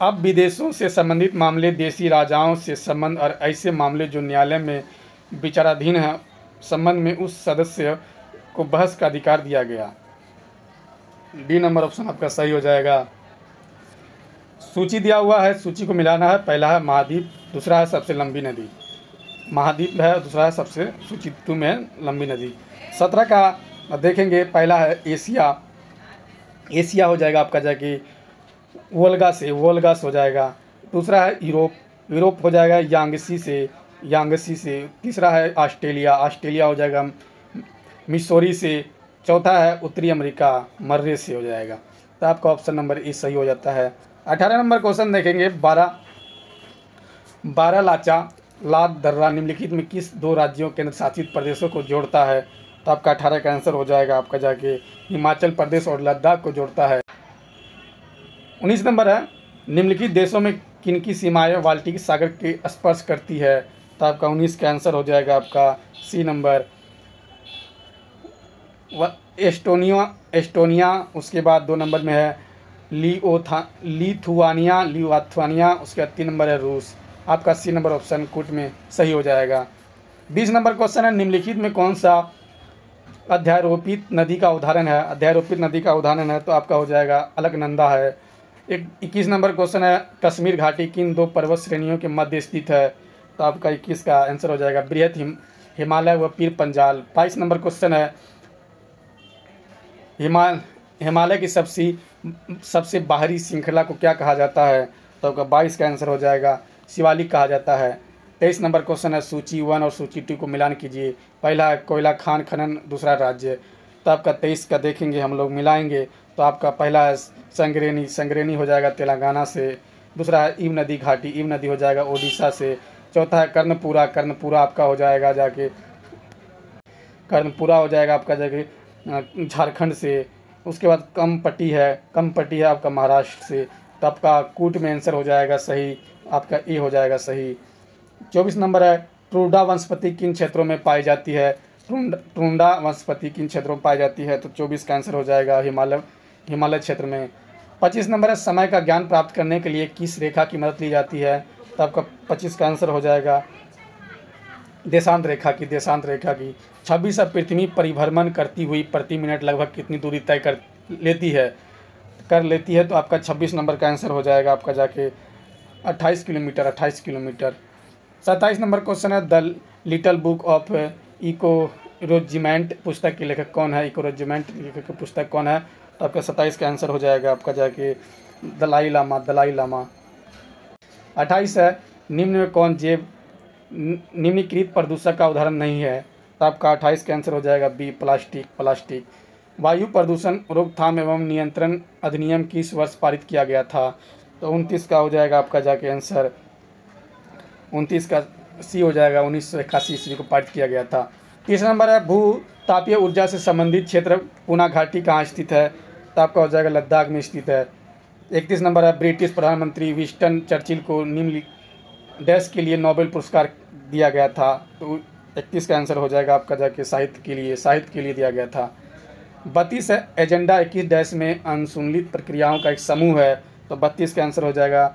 अब विदेशों से संबंधित मामले देशी राजाओं से संबंध और ऐसे मामले जो न्यायालय में विचाराधीन है संबंध में उस सदस्य को बहस का अधिकार दिया गया। डी नंबर ऑप्शन आपका सही हो जाएगा। सूची दिया हुआ है, सूची को मिलाना है। पहला है महाद्वीप, दूसरा है सबसे लंबी नदी, महाद्वीप है, दूसरा है सबसे सूची 2 में लंबी नदी। 17 का देखेंगे, पहला है एशिया, एशिया हो जाएगा आपका जाके वोल्गा से, वोल्गा से हो जाएगा। दूसरा है यूरोप, यूरोप हो जाएगा यांगसी से, यांगसी से। तीसरा है ऑस्ट्रेलिया, ऑस्ट्रेलिया हो जाएगा मिसौरी से। चौथा है उत्तरी अमेरिका, मर्रे से हो जाएगा। तो आपका ऑप्शन नंबर ए सही हो जाता है। 18 नंबर क्वेश्चन देखेंगे, बारालाचा लाद दर्रा निम्नलिखित में किस 2 राज्यों केंद्र शासित प्रदेशों को जोड़ता है, तो आपका 18 का आंसर हो जाएगा आपका जाके हिमाचल प्रदेश और लद्दाख को जोड़ता है। 19 नंबर है, निम्नलिखित देशों में किनकी सीमाएं बाल्टिक सागर के स्पर्श करती है, तो आपका 19 का आंसर हो जाएगा आपका सी नंबर। एस्टोनिया, उसके बाद 2 नंबर में है लिथुआनिया, उसके बाद 3 नंबर है रूस। आपका सी नंबर ऑप्शन कूट में सही हो जाएगा। 20 नंबर क्वेश्चन है, निम्नलिखित में कौन सा अध्यारोपित नदी का उदाहरण है, अध्यारोपित नदी का उदाहरण है, तो आपका हो जाएगा अलकनंदा है। 21 नंबर क्वेश्चन है, कश्मीर घाटी किन 2 पर्वत श्रेणियों के मध्य स्थित है, तो आपका 21 का आंसर हो जाएगा बृहत हिमालय व पीर पंजाल। 22 नंबर क्वेश्चन है, हिमालय की सबसे बाहरी श्रृंखला को क्या कहा जाता है, तो आपका 22 का आंसर हो जाएगा शिवालिक कहा जाता है। 23 नंबर क्वेश्चन है, सूची 1 और सूची 2 को मिलान कीजिए। पहला है कोयला खान खनन, दूसरा राज्य, तो आपका 23 का देखेंगे हम लोग मिलाएंगे, तो आपका पहला है संगरेनी, संगरेनी हो जाएगा तेलंगाना से। दूसरा है ईव नदी घाटी, ईव नदी हो जाएगा ओडिशा से। चौथा है कर्णपुरा, कर्णपुरा आपका हो जाएगा जाके कर्णपुरा हो जाएगा आपका जाके झारखंड से। उसके बाद कमपट्टी है, कमपट्टी है आपका महाराष्ट्र से, तो आपका कूट में आंसर हो जाएगा सही, आपका ए हो जाएगा सही। 24 नंबर है, ट्रूडा वनस्पति किन क्षेत्रों में पाई जाती है, ट्रूडा वनस्पति किन क्षेत्रों में पाई जाती है, तो 24 का आंसर हो जाएगा हिमालय क्षेत्र में। 25 नंबर है, समय का ज्ञान प्राप्त करने के लिए किस रेखा की मदद ली जाती है, तो आपका 25 का आंसर हो जाएगा देशांत रेखा की, देशांत रेखा की। 26 है, पृथ्वी परिभ्रमण करती हुई प्रति मिनट लगभग कितनी दूरी तय कर लेती है, तो आपका 26 नंबर का आंसर हो जाएगा आपका जाके 28 किलोमीटर, 28 किलोमीटर। 27 नंबर क्वेश्चन है, द लिटिल बुक ऑफ इकोरेजिमेंट पुस्तक के लेखक कौन है, इकोरेजिमेंट लेखक की पुस्तक कौन है, तो आपका 27 का आंसर हो जाएगा आपका जाके दलाई लामा, दलाई लामा। 28 है, निम्न में कौन जैव निम्नलिखित प्रदूषक का उदाहरण नहीं है, तो आपका 28 का आंसर हो जाएगा बी प्लास्टिक, प्लास्टिक। वायु प्रदूषण रोकथाम एवं नियंत्रण अधिनियम किस वर्ष पारित किया गया था, तो 29 का हो जाएगा आपका जाके आंसर 29 का सी हो जाएगा, 1981 ईस्वी को पारित किया गया था। 30 नंबर है, भू तापीय ऊर्जा से संबंधित क्षेत्र पूना घाटी कहाँ स्थित है, तो आपका हो जाएगा लद्दाख में स्थित है। 31 नंबर है, ब्रिटिश प्रधानमंत्री विंस्टन चर्चिल को निम्न डैश के लिए नोबेल पुरस्कार दिया गया था, तो 31 का आंसर हो जाएगा आपका जाके साहित्य के लिए दिया गया था। 32 है, एजेंडा 21 डैश में अनुसूचित प्रक्रियाओं का एक समूह है, तो 32 का आंसर हो जाएगा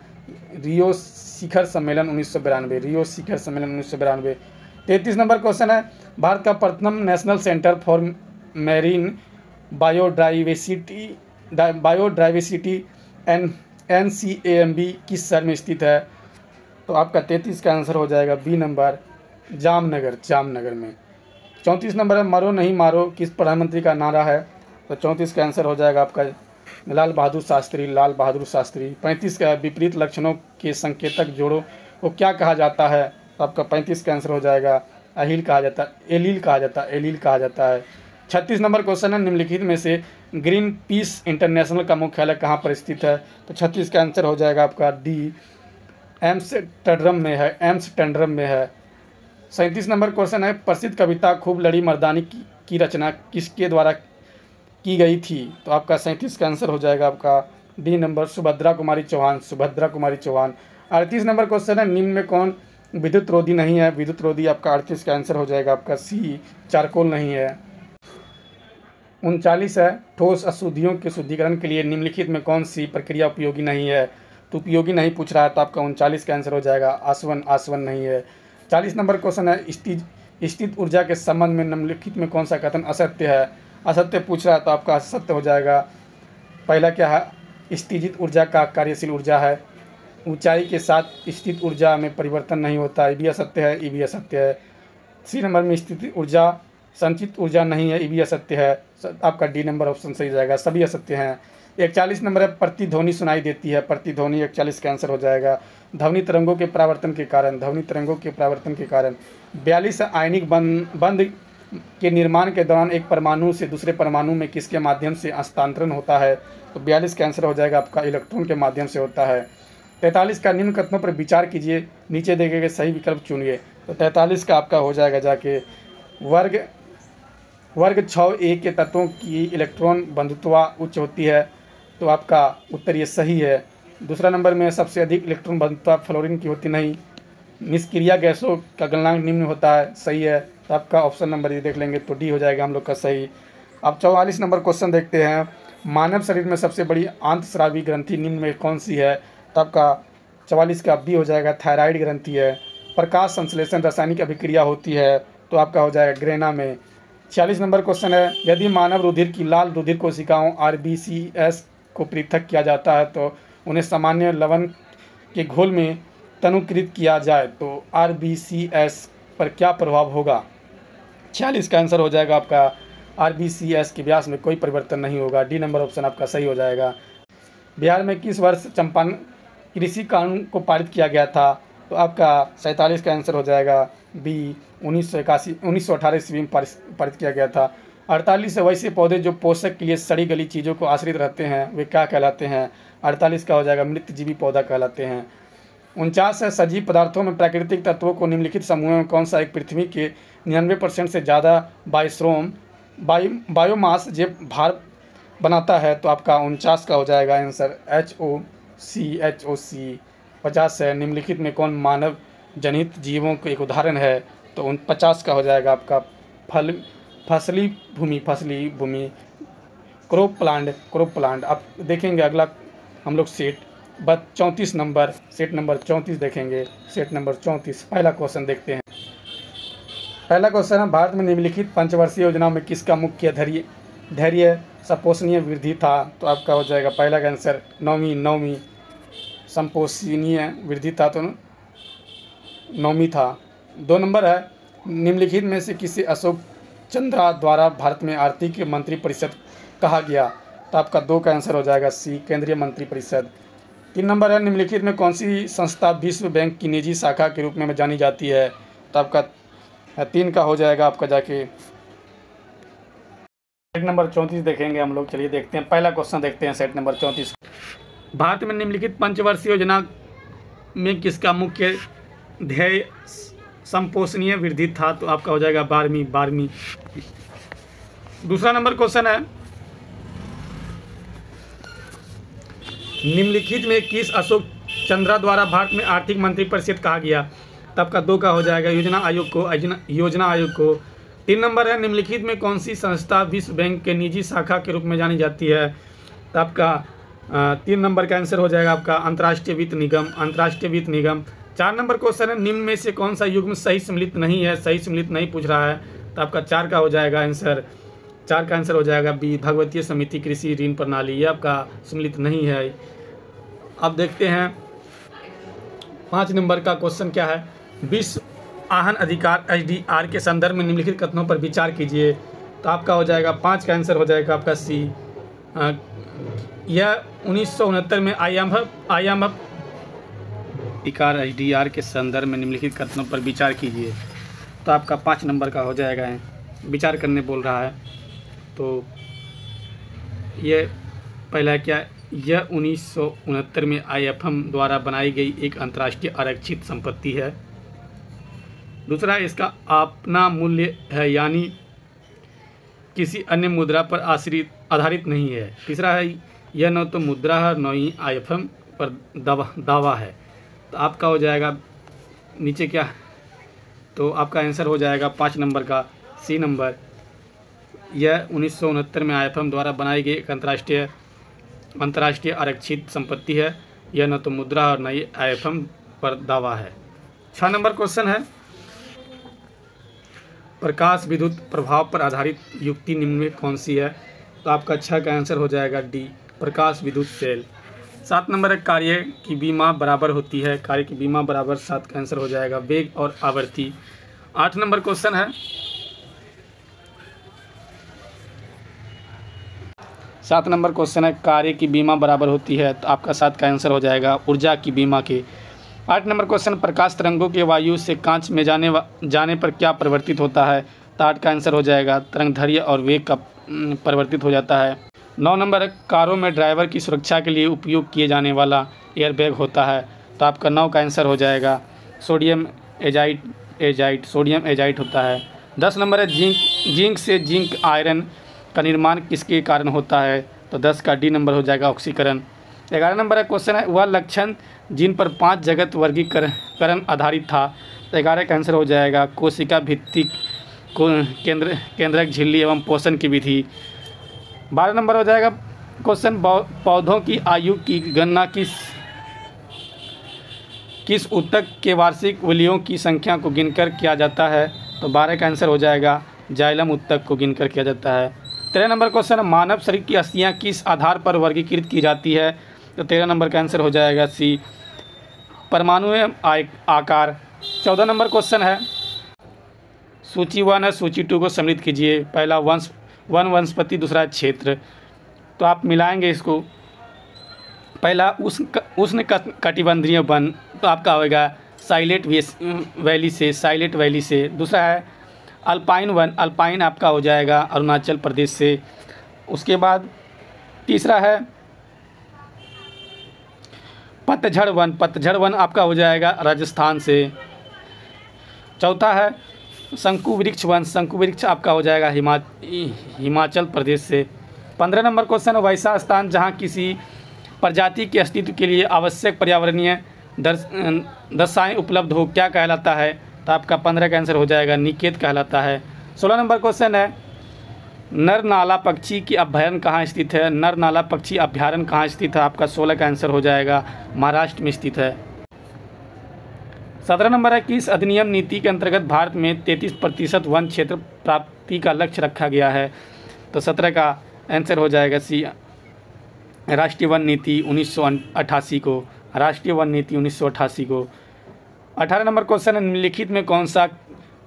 रियो शिखर सम्मेलन 1992, रियो शिखर सम्मेलन 1992। 33 नंबर क्वेश्चन है, भारत का प्रथम national centre for marine biodiversity NCAMB किस शहर में स्थित है, तो आपका 33 का आंसर हो जाएगा बी नंबर जामनगर, जामनगर में। 34 नंबर है, मरो नहीं मारो किस प्रधानमंत्री का नारा है, तो 34 का आंसर हो जाएगा आपका लाल बहादुर शास्त्री, लाल बहादुर शास्त्री। 35 का विपरीत लक्षणों के संकेतक जोड़ो वो क्या कहा जाता है? तो आपका 35 का आंसर हो जाएगा एलील कहा जाता है, एलील कहा जाता है। 36 नंबर क्वेश्चन है, निम्नलिखित में से ग्रीन पीस इंटरनेशनल का मुख्यालय कहाँ पर स्थित है? तो 36 का आंसर हो जाएगा आपका डी, एम्स्टर्डम में है। 37 नंबर क्वेश्चन है, प्रसिद्ध कविता खूब लड़ी मर्दानी की रचना किसके द्वारा की गई थी? तो आपका 37 का आंसर हो जाएगा आपका D number, Subhadra Kumari Chauhan. 38 number question है, निम्न में कौन विद्युत रोधी नहीं है? विद्युत रोधी आपका 38 का आंसर हो जाएगा आपका सी, चारकोल नहीं है। 39 है, ठोस अशुद्धियों के शुद्धिकरण के लिए निम्नलिखित में कौन सी प्रक्रिया उपयोगी नहीं है? तो उपयोगी नहीं पूछ रहा है, तो आपका 39 का आंसर हो जाएगा आसवन नहीं है। 40 नंबर क्वेश्चन है, स्थित ऊर्जा के संबंध में निम्नलिखित में कौन सा कथन असत्य है? असत्य पूछ रहा है, तो आपका असत्य हो जाएगा। पहला क्या है? स्थितिज ऊर्जा का कार्यशील ऊर्जा है, ऊंचाई के साथ स्थित ऊर्जा में परिवर्तन नहीं होता, ये भी असत्य है, ये भी असत्य है। सी नंबर में स्थिति ऊर्जा संचित ऊर्जा नहीं है, ये भी असत्य है, आपका डी नंबर ऑप्शन सही जाएगा, सभी असत्य हैं। 41 नंबर है, प्रतिध्वनि सुनाई देती है, प्रतिध्वनि 41 का आंसर हो जाएगा। ध्वनि तरंगों के परावर्तन के कारण 42 आयनिक बंध के निर्माण के दौरान एक परमाणु से दूसरे परमाणु में किसके माध्यम से हस्तांतरण होता है? तो 42 का आंसर हो जाएगा आपका इलेक्ट्रॉन के माध्यम से होता है। 43 का निम्न कथनों पर विचार कीजिए, नीचे देखे गए सही विकल्प चुनिए। तो 43 का आपका हो जाएगा जाके वर्ग 6a के तत्वों की इलेक्ट्रॉन बंधुत्वा उच्च होती है, तो आपका उत्तर ये सही है। दूसरा नंबर में सबसे अधिक इलेक्ट्रॉन बंधुत्वा फ्लोरीन की होती नहीं। निष्क्रिय गैसों का गलनांक निम्न होता है, सही है, तो आपका ऑप्शन नंबर ये देख लेंगे तो डी हो जाएगा हम लोग का सही। अब 44 नंबर क्वेश्चन देखते हैं, मानव शरीर में सबसे बड़ी आंतस्रावी ग्रंथि निम्न में कौन सी है? तो आपका 44 का बी हो जाएगा, थायराइड ग्रंथि है। प्रकाश संश्लेषण रासायनिक अभिक्रिया होती है, तो आपका हो जाएगा ग्रेना में। 46 नंबर क्वेश्चन है, यदि मानव रुधिर की लाल रुधिर कोशिकाओं RBCS को पृथक किया जाता है तो उन्हें सामान्य लवण के घोल में तनुकृत किया जाए तो RBCS पर क्या प्रभाव होगा? 46 का आंसर हो जाएगा आपका RBCS के व्यास में कोई परिवर्तन नहीं होगा, डी नंबर ऑप्शन आपका सही हो जाएगा। बिहार में किस वर्ष चंपारण कृषि कानून को पारित किया गया था? तो आपका 47 का आंसर हो जाएगा बी, 1918 ईस्वी में पारित किया गया था। 48 वैसे पौधे जो पोषक के लिए सड़ी गली चीज़ों को आश्रित रहते हैं वे क्या कहलाते हैं? 48 का हो जाएगा मृतजीवी पौधा कहलाते हैं। 49 है, सजीव पदार्थों में प्राकृतिक तत्वों को निम्नलिखित समूहों में कौन सा एक पृथ्वी के 99% से ज़्यादा बायोमास जैव भार बनाता है? तो आपका 49 का हो जाएगा आंसर HOC। 50 है, निम्नलिखित में कौन मानव जनित जीवों का एक उदाहरण है? तो 50 का हो जाएगा आपका फसली भूमि क्रॉप प्लांट। आप देखेंगे अगला हम लोग सेट 34 नंबर, सेट नंबर 34 देखेंगे। सेट नंबर 34 पहला क्वेश्चन देखते हैं। पहला क्वेश्चन है, भारत में निम्नलिखित पंचवर्षीय योजना में किसका मुख्य धैर्य संपोषणीय वृद्धि था? तो आपका हो जाएगा पहला का आंसर नौवीं संपोषणीय वृद्धि था, तो 9वीं था। 2 नंबर है, निम्नलिखित में से किसे अशोक चंद्रा द्वारा भारत में आर्थिक मंत्री परिषद कहा गया? तो आपका 2 का आंसर हो जाएगा सी, केंद्रीय मंत्री परिषद। 3 नंबर है, निम्नलिखित में कौन सी संस्था विश्व बैंक की निजी शाखा के रूप में जानी जाती है? तो आपका 3 का हो जाएगा आपका जाके सेट नंबर 34 देखेंगे हम लोग। चलिए देखते हैं, पहला क्वेश्चन देखते हैं सेट नंबर 34। भारत में निम्नलिखित पंचवर्षीय योजना में किसका मुख्य ध्येय संपोषणीय वृद्धि था? तो आपका हो जाएगा 12वीं। दूसरा नंबर क्वेश्चन है, निम्नलिखित में किस अशोक चंद्रा द्वारा भारत में आर्थिक मंत्री परिषद कहा गया? तब का 2 का हो जाएगा योजना आयोग को। 3 नंबर है, निम्नलिखित में कौन सी संस्था विश्व बैंक के निजी शाखा के रूप में जानी जाती है? तो आपका 3 नंबर का आंसर हो जाएगा आपका अंतर्राष्ट्रीय वित्त निगम। 4 नंबर क्वेश्चन है, निम्न में से कौन सा युग्म सही सम्मिलित नहीं है? सही सम्मिलित नहीं पूछ रहा है, तो आपका 4 का हो जाएगा आंसर। 4 का आंसर हो जाएगा बी, भगवतीय समिति कृषि ऋण प्रणाली, ये आपका सम्मिलित नहीं है। अब देखते हैं 5 नंबर का क्वेश्चन क्या है, विश्व आहन अधिकार HDR के संदर्भ में निम्नलिखित कथनों पर विचार कीजिए। तो आपका हो जाएगा 5 का आंसर हो जाएगा आपका सी। यह 1969 में IMF इकार HDR के संदर्भ में निम्नलिखित कथनों पर विचार कीजिए। तो आपका 5 नंबर का हो जाएगा है, विचार करने बोल रहा है। तो ये पहला क्या, यह 1969 में IFM द्वारा बनाई गई एक अंतर्राष्ट्रीय आरक्षित संपत्ति है। दूसरा है, इसका अपना मूल्य है, यानी किसी अन्य मुद्रा पर आधारित नहीं है। तीसरा है, यह न तो मुद्रा है न ही IFM पर दावा है। तो आपका हो जाएगा नीचे क्या, तो आपका आंसर हो जाएगा 5 नंबर का C नंबर। यह 1969 में IFM द्वारा बनाई गई एक अंतर्राष्ट्रीय आरक्षित संपत्ति है। यह न तो मुद्रा और न ही IFM पर दावा है। 6 नंबर क्वेश्चन है, प्रकाश विद्युत प्रभाव पर आधारित युक्ति निम्न में कौन सी है। तो आपका 6 का आंसर हो जाएगा D, प्रकाश विद्युत सेल। 7 नंबर है, कार्य की बीमा बराबर होती है। कार्य की बीमा बराबर 7 का आंसर हो जाएगा वेग और आवृत्ति। 8 नंबर क्वेश्चन है, 7 नंबर क्वेश्चन है, कार्य की बीमा बराबर होती है। तो आपका 7 का आंसर हो जाएगा ऊर्जा की बीमा के। 8 नंबर क्वेश्चन, प्रकाश तरंगों के वायु से कांच में जाने पर क्या परिवर्तित होता है। तो 8 का आंसर हो जाएगा तरंग दैर्घ्य और वेग का परिवर्तित हो जाता है। 9 नंबर, कारों में ड्राइवर की सुरक्षा के लिए उपयोग किए जाने वाला एयरबैग होता है। तो आपका 9 का आंसर हो जाएगा सोडियम एजाइड होता है। 10 नंबर है, जिंक से जिंक आयरन का निर्माण किसके कारण होता है। तो 10 का D नंबर हो जाएगा ऑक्सीकरण। 11 नंबर का क्वेश्चन है, वह लक्षण जिन पर 5 जगत वर्गीकरण आधारित था। तो 11 का आंसर हो जाएगा कोशिका भित्तिक केंद्रक झिल्ली एवं पोषण की विधि। 12 नंबर हो जाएगा क्वेश्चन, पौधों की आयु की गणना किस ऊतक के वार्षिक वलियों की संख्या को गिनकर किया जाता है। तो 12 का आंसर हो जाएगा जाइलम ऊतक को गिनकर किया जाता है। 13 नंबर क्वेश्चन, मानव शरीर की अस्थियां किस आधार पर वर्गीकृत की जाती है। तो 13 नंबर का आंसर हो जाएगा C, परमाणु आकार। 14 नंबर क्वेश्चन है, सूची 1 है, सूची 2 को सम्मिलित कीजिए। पहला वनस्पति, दूसरा क्षेत्र। तो आप मिलाएंगे इसको। पहला उष्ण कटिबंधीय वन, तो आपका होगा साइलेंट वैली से। दूसरा है अल्पाइन वन, अल्पाइन आपका हो जाएगा अरुणाचल प्रदेश से। उसके बाद तीसरा है पतझड़ वन आपका हो जाएगा राजस्थान से। चौथा है शंकु वृक्ष आपका हो जाएगा हिमाचल प्रदेश से। 15 नंबर क्वेश्चन, वैसा स्थान जहां किसी प्रजाति के अस्तित्व के लिए आवश्यक पर्यावरणीय दशाएं उपलब्ध हो क्या कहलाता है। तो आपका 15 का आंसर हो जाएगा निकेत कहलाता है। 16 नंबर क्वेश्चन है, नर नाला पक्षी की अभ्यारण्य कहाँ स्थित है। नर नाला पक्षी अभ्यारण्य कहाँ स्थित है। आपका 16 का आंसर हो जाएगा महाराष्ट्र में स्थित है। 17 नंबर है, किस अधिनियम नीति के अंतर्गत भारत में 33% वन क्षेत्र प्राप्ति का लक्ष्य रखा गया है। तो 17 का आंसर हो जाएगा C, राष्ट्रीय वन नीति 1988 को। राष्ट्रीय वन नीति 1988 को। 18 नंबर क्वेश्चन है, निम्नलिखित में कौन सा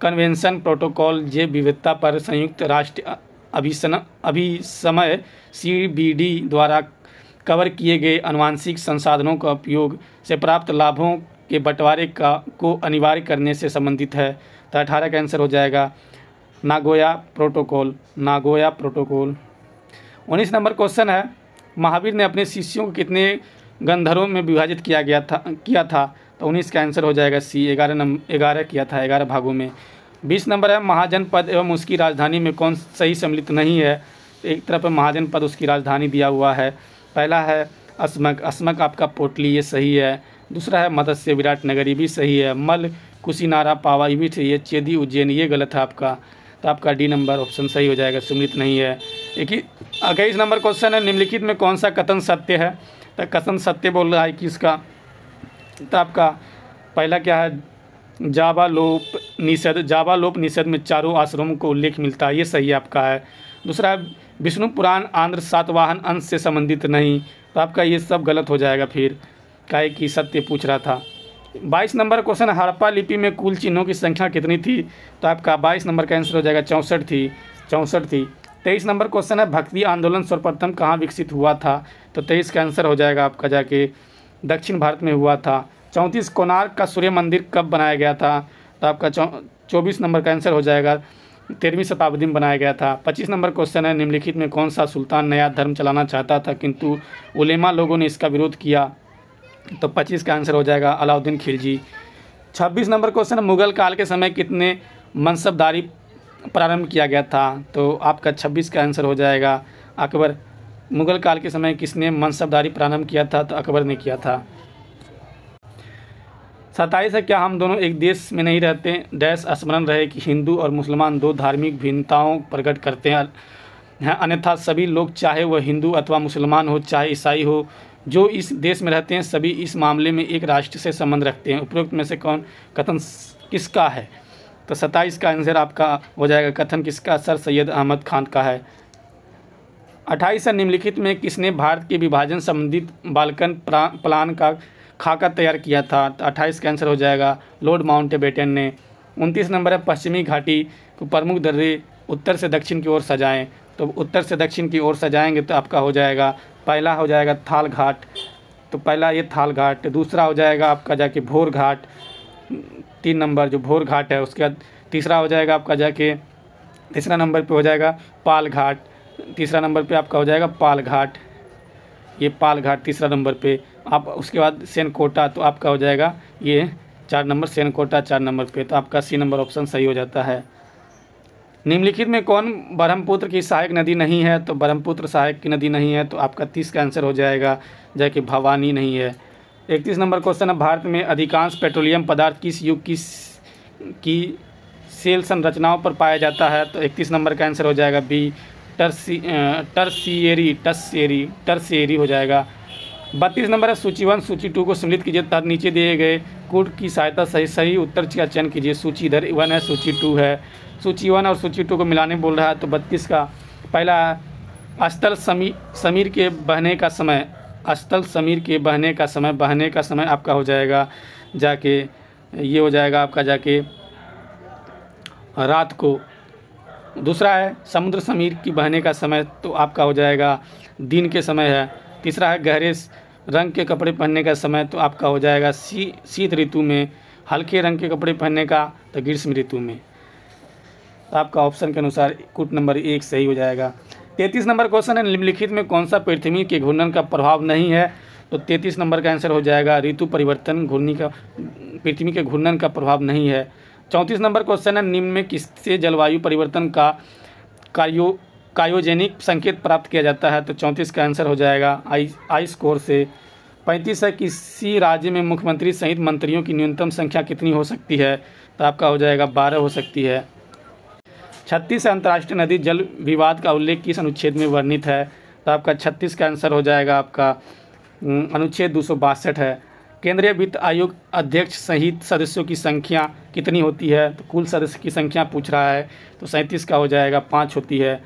कन्वेंशन प्रोटोकॉल जैव विविधता पर संयुक्त राष्ट्र अभिसमय CBD द्वारा कवर किए गए आनुवंशिक संसाधनों का उपयोग से प्राप्त लाभों के बंटवारे को अनिवार्य करने से संबंधित है। तो 18 का आंसर हो जाएगा नागोया प्रोटोकॉल। 19 नंबर क्वेश्चन है, महावीर ने अपने शिष्यों को कितने गंधर्वों में विभाजित किया था। तो 19 का आंसर हो जाएगा C, 11 किया था, 11 भागों में। 20 नंबर है, महाजनपद एवं उसकी राजधानी में कौन सही सम्मिलित नहीं है। तो एक तरफ महाजनपद उसकी राजधानी दिया हुआ है। पहला है अस्मक आपका पोटली, ये सही है। दूसरा है मत्स्य विराटनगर, ये भी सही है। मल कुशीनारा पावा, ये भी सही है। चेदी उज्जैन, ये गलत है आपका। तो आपका D नंबर ऑप्शन सही हो जाएगा, सम्मिलित नहीं है। 21 नंबर क्वेश्चन है, निम्नलिखित में कौन सा कथन सत्य है। तो कथन सत्य बोल रहा है किसका। तो आपका पहला क्या है, जावालोप निषेध में चारों आश्रमों को उल्लेख मिलता है, ये सही आपका है। दूसरा है विष्णु पुराण आंध्र सातवाहन अंश से संबंधित नहीं। तो आपका ये सब गलत हो जाएगा फिर, काहे कि सत्य पूछ रहा था। 22 नंबर क्वेश्चन, हड़प्पा लिपि में कुल चिन्हों की संख्या कितनी थी। तो आपका 22 नंबर का आंसर हो जाएगा 64 थी। 23 नंबर क्वेश्चन है, भक्ति आंदोलन सर्वप्रथम कहाँ विकसित हुआ था। तो 23 का आंसर हो जाएगा आपका जाके दक्षिण भारत में हुआ था। 34 कोणार्क का सूर्य मंदिर कब बनाया गया था? तो आपका 24 नंबर का आंसर हो जाएगा 13वीं शताब्दी में बनाया गया था। 25 नंबर क्वेश्चन है, निम्नलिखित में कौन सा सुल्तान नया धर्म चलाना चाहता था किंतु उलेमा लोगों ने इसका विरोध किया? तो 25 का आंसर हो जाएगा अलाउद्दीन खिलजी। 26 नंबर क्वेश्चन है, मुगल काल के समय कितने मनसबदारी प्रारंभ किया गया था? तो आपका 26 का आंसर हो जाएगा अकबर। मुगल काल के समय किसने मनसबदारी प्रारंभ किया था? तो अकबर ने किया था। 27 है, क्या हम दोनों एक देश में नहीं रहते? डैश स्मरण रहे कि हिंदू और मुसलमान दो धार्मिक भिन्नताओं प्रकट करते हैं, अन्यथा सभी लोग चाहे वह हिंदू अथवा मुसलमान हो चाहे ईसाई हो जो इस देश में रहते हैं सभी इस मामले में एक राष्ट्र से संबंध रखते हैं। उपरोक्त में से कौन कथन किसका है? तो 27 का आंसर आपका हो जाएगा कथन किसका? सर सैयद अहमद खान का है। 28 है, निम्नलिखित में किसने भारत के विभाजन संबंधित बाल्कन प्लान का खाका तैयार किया था? तो 28 का आंसर हो जाएगा लॉर्ड माउंटबेटन ने। 29 नंबर है, पश्चिमी घाटी को प्रमुख दर्रे उत्तर से दक्षिण की ओर सजाएं। तो उत्तर से दक्षिण की ओर सजाएंगे तो आपका हो जाएगा पहला हो जाएगा थाल घाट, तो पहला ये थाल घाट। दूसरा हो जाएगा आपका जाके भोर घाट, 3 नंबर जो भोर घाट है। उसके बाद तीसरा हो जाएगा आपका जाके तीसरा नंबर पे हो जाएगा पाल घाट, तीसरा नंबर पे आपका हो जाएगा पाल घाट, ये पाल घाट तीसरा नंबर पे। आप उसके बाद सेनकोटा, तो आपका हो जाएगा ये 4 नंबर सेनकोटा 4 नंबर पे। तो आपका सी नंबर ऑप्शन सही हो जाता है। निम्नलिखित में कौन ब्रह्मपुत्र की सहायक नदी नहीं है? तो ब्रह्मपुत्र सहायक की नदी नहीं है, तो आपका 30 का आंसर हो जाएगा जाके भवानी नहीं है। 31 नंबर क्वेश्चन है, भारत में अधिकांश पेट्रोलियम पदार्थ किस युग की सेल संरचनाओं पर पाया जाता है? तो 31 नंबर का आंसर हो जाएगा बी टर्सिएरी हो जाएगा। 32 नंबर है, सूची 1 सूची 2 को सम्मिलित कीजिए तथा नीचे दिए गए कोड की सहायता सही उत्तर का चयन कीजिए। सूची इधर 1 है, सूची 2 है। सूची 1 और सूची 2 को मिलाने बोल रहा है। तो 32 का पहला अस्तल समीर के बहने का समय, अस्तल समीर के बहने का समय आपका हो जाएगा जाके ये हो जाएगा आपका जाके रात को। दूसरा है समुद्र समीर की बहने का समय, तो आपका हो जाएगा दिन के समय है। तीसरा है गहरे रंग के कपड़े पहनने का समय, तो आपका हो जाएगा शीत ऋतु में। हल्के रंग के कपड़े पहनने का तो ग्रीष्म ऋतु में। तो आपका ऑप्शन के अनुसार कूट नंबर 1 सही हो जाएगा। 33 नंबर क्वेश्चन है, निम्नलिखित में कौन सा पृथ्वी के घूर्णन का प्रभाव नहीं है? तो 33 नंबर का आंसर हो जाएगा ऋतु परिवर्तन पृथ्वी के घूर्णन का प्रभाव नहीं है। 34 नंबर क्वेश्चन है, निम्न में किससे जलवायु परिवर्तन का कायोजेनिक संकेत प्राप्त किया जाता है? तो 34 का आंसर हो जाएगा आई स्कोर से। 35 है, किसी राज्य में मुख्यमंत्री सहित मंत्रियों की न्यूनतम संख्या कितनी हो सकती है? तो आपका हो जाएगा 12 हो सकती है। 36 अंतर्राष्ट्रीय नदी जल विवाद का उल्लेख किस अनुच्छेद में वर्णित है? तो आपका 36 का आंसर हो जाएगा आपका अनुच्छेद 262 है। केंद्रीय वित्त आयोग अध्यक्ष सहित सदस्यों की संख्या कितनी होती है? तो कुल सदस्य की संख्या पूछ रहा है, तो 37 का हो जाएगा 5 होती है।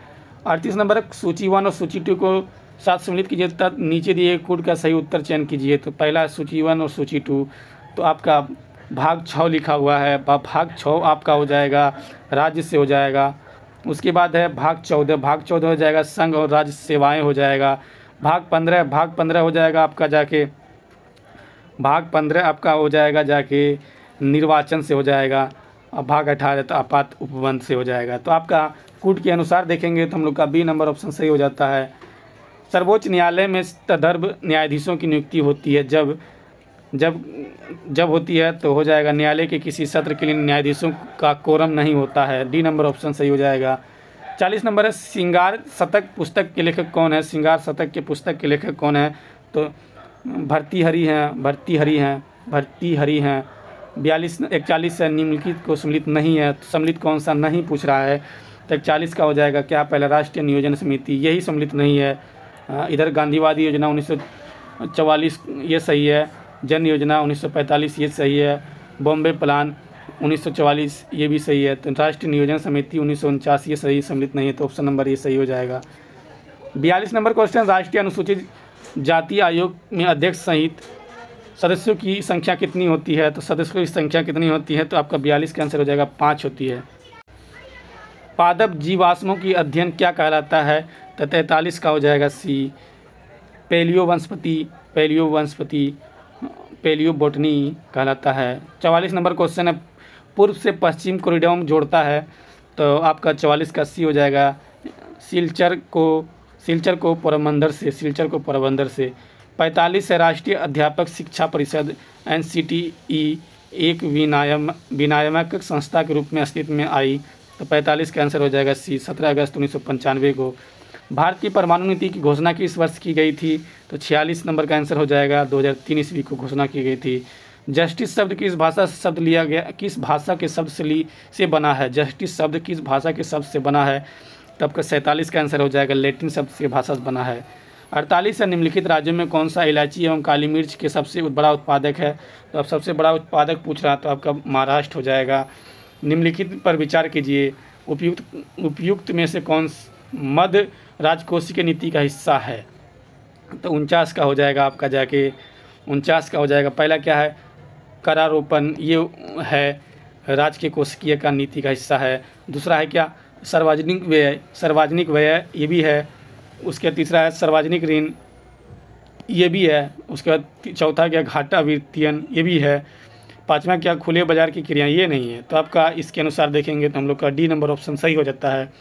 38 नंबर सूची 1 और सूची 2 को साथ सम्मिलित कीजिए तब नीचे दिए कोड का सही उत्तर चयन कीजिए। तो पहला सूची 1 और सूची 2, तो आपका भाग 6 लिखा हुआ है, भाग 6 आपका हो जाएगा राज्य से हो जाएगा। उसके बाद है भाग 14 हो जाएगा संघ और राज्य सेवाएं हो जाएगा। भाग 15 हो जाएगा आपका जाके भाग 15 आपका हो जाएगा जाके निर्वाचन से हो जाएगा। और भाग 18 तो आपात उपबंध से हो जाएगा। तो आपका कूट के अनुसार देखेंगे तो हम लोग का बी नंबर ऑप्शन सही हो जाता है। सर्वोच्च न्यायालय में तदर्भ न्यायाधीशों की नियुक्ति होती है जब होती है तो हो जाएगा न्यायालय के किसी सत्र के लिए न्यायाधीशों का कोरम नहीं होता है। डी नंबर ऑप्शन सही हो जाएगा। 40 नंबर है, श्रृंगार शतक पुस्तक के लेखक कौन है? श्रृंगार शतक के पुस्तक के लेखक कौन है? तो भर्तृहरि हैं। 41 है, निम्नलिखित को सम्मिलित नहीं है, तो सम्मिलित कौन सा नहीं पूछ रहा है। तो 41 का हो जाएगा क्या? पहला राष्ट्रीय नियोजन समिति, यही सम्मिलित नहीं है। इधर गांधीवादी योजना 1944 ये सही है। जन योजना 1945 ये सही है। बॉम्बे प्लान 1944 ये भी सही है। तो राष्ट्रीय नियोजन समिति 1949 ये सही सम्मिलित नहीं है, तो ऑप्शन नंबर ये सही हो जाएगा। 42 नंबर क्वेश्चन, राष्ट्रीय अनुसूचित जाति आयोग में अध्यक्ष सहित सदस्यों की संख्या कितनी होती है? तो सदस्यों की संख्या कितनी होती है? तो आपका 42 का आंसर हो जाएगा 5 होती है। पादप जीवाश्मों की अध्ययन क्या कहलाता है? तो 43 का हो जाएगा सी। पैलियो वनस्पति पेलियोबोटनी कहलाता है। 44 नंबर क्वेश्चन है, पूर्व से पश्चिम कॉरिडोर जोड़ता है, तो आपका 44 का सी हो जाएगा। सिलचर को पोरबंदर से। 45 है, राष्ट्रीय अध्यापक शिक्षा परिषद NCTE एक विनियामक संस्था के रूप में अस्तित्व में आई, तो 45 का आंसर हो जाएगा सी। 17 अगस्त 1995 को भारत की परमाणु नीति की घोषणा किस वर्ष की गई थी, तो 46 नंबर का आंसर हो जाएगा 2003 ईस्वी को घोषणा की गई थी। जस्टिस शब्द किस भाषा से शब्द लिया गया, किस भाषा के शब्द से बना है? जस्टिस शब्द किस भाषा के शब्द से बना है, तब का 47 का आंसर हो जाएगा लैटिन शब्द से भाषा से बना है। 48 है, निम्नलिखित राज्यों में कौन सा इलायची एवं काली मिर्च के सबसे बड़ा उत्पादक है, तो अब सबसे बड़ा उत्पादक पूछ रहा है तो आपका महाराष्ट्र हो जाएगा। निम्नलिखित पर विचार कीजिए, उपयुक्त में से कौन मध्य राजकोषीय नीति का हिस्सा है, तो 49 का हो जाएगा आपका जाके 49 का हो जाएगा। पहला क्या है, करारोपण, ये है राजकीय कोशिकीय का नीति का हिस्सा है। दूसरा है क्या, सार्वजनिक व्यय ये भी है। उसके तीसरा है सार्वजनिक ऋण, ये भी है। उसके बाद चौथा क्या, घाटा वित्तीयन, ये भी है। पांचवा क्या, खुले बाजार की क्रिया, ये नहीं है। तो आपका इसके अनुसार देखेंगे तो हम लोग का डी नंबर ऑप्शन सही हो जाता है।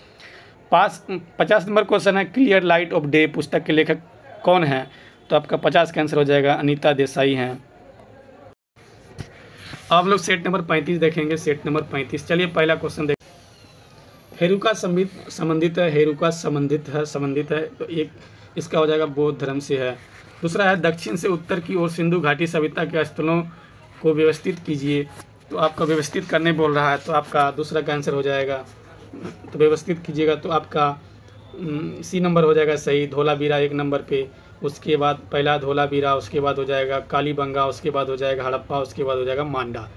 50 नंबर क्वेश्चन है, क्लियर लाइट ऑफ डे पुस्तक के लेखक कौन है, तो आपका 50 का आंसर हो जाएगा अनीता देसाई हैं। आप लोग सेट नंबर 35 देखेंगे। सेट नंबर 35, चलिए पहला क्वेश्चन देख। हेरुका संबंधित है, तो एक इसका हो जाएगा बौद्ध धर्म से है। दूसरा है, दक्षिण से उत्तर की ओर सिंधु घाटी सभ्यता के स्थलों को व्यवस्थित कीजिए, तो आपका व्यवस्थित करने बोल रहा है, तो आपका दूसरा का आंसर हो जाएगा, तो व्यवस्थित कीजिएगा, तो आपका सी नंबर हो जाएगा सही। धोलावीरा एक नंबर पे, उसके बाद पहला धोलावीरा, उसके बाद हो जाएगा कालीबंगा, उसके बाद हो जाएगा हड़प्पा, उसके बाद हो जाएगा मांडा,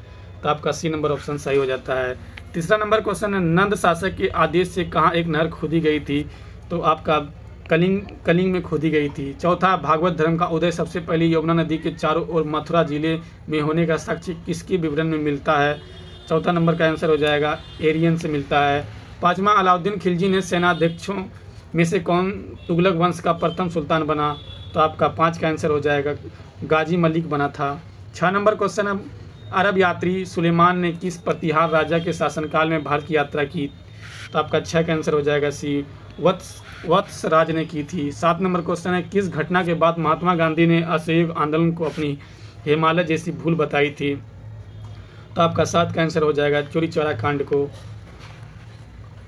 तो आपका सी नंबर ऑप्शन सही हो जाता है। तीसरा नंबर क्वेश्चन है, नंद शासक के आदेश से कहाँ एक नहर खोदी गई थी, तो आपका कलिंग में खोदी गई थी। चौथा, भागवत धर्म का उदय सबसे पहले यमुना नदी के चारों ओर मथुरा जिले में होने का साक्ष्य किसके विवरण में मिलता है, चौथा नंबर का आंसर हो जाएगा एरियन से मिलता है। पाँचवा, अलाउद्दीन खिलजी ने सेनाध्यक्षों में से कौन तुगलक वंश का प्रथम सुल्तान बना, तो आपका 5 का आंसर हो जाएगा गाजी मलिक बना था। 6 नंबर क्वेश्चन है, अरब यात्री सुलेमान ने किस प्रतिहार राजा के शासनकाल में भारत की यात्रा की, तो आपका 6 का आंसर हो जाएगा सी, वत्स राज ने की थी। 7 नंबर क्वेश्चन है, किस घटना के बाद महात्मा गांधी ने असहयोग आंदोलन को अपनी हिमालय जैसी भूल बताई थी, तो आपका 7 का आंसर हो जाएगा चोरी चौरा कांड को।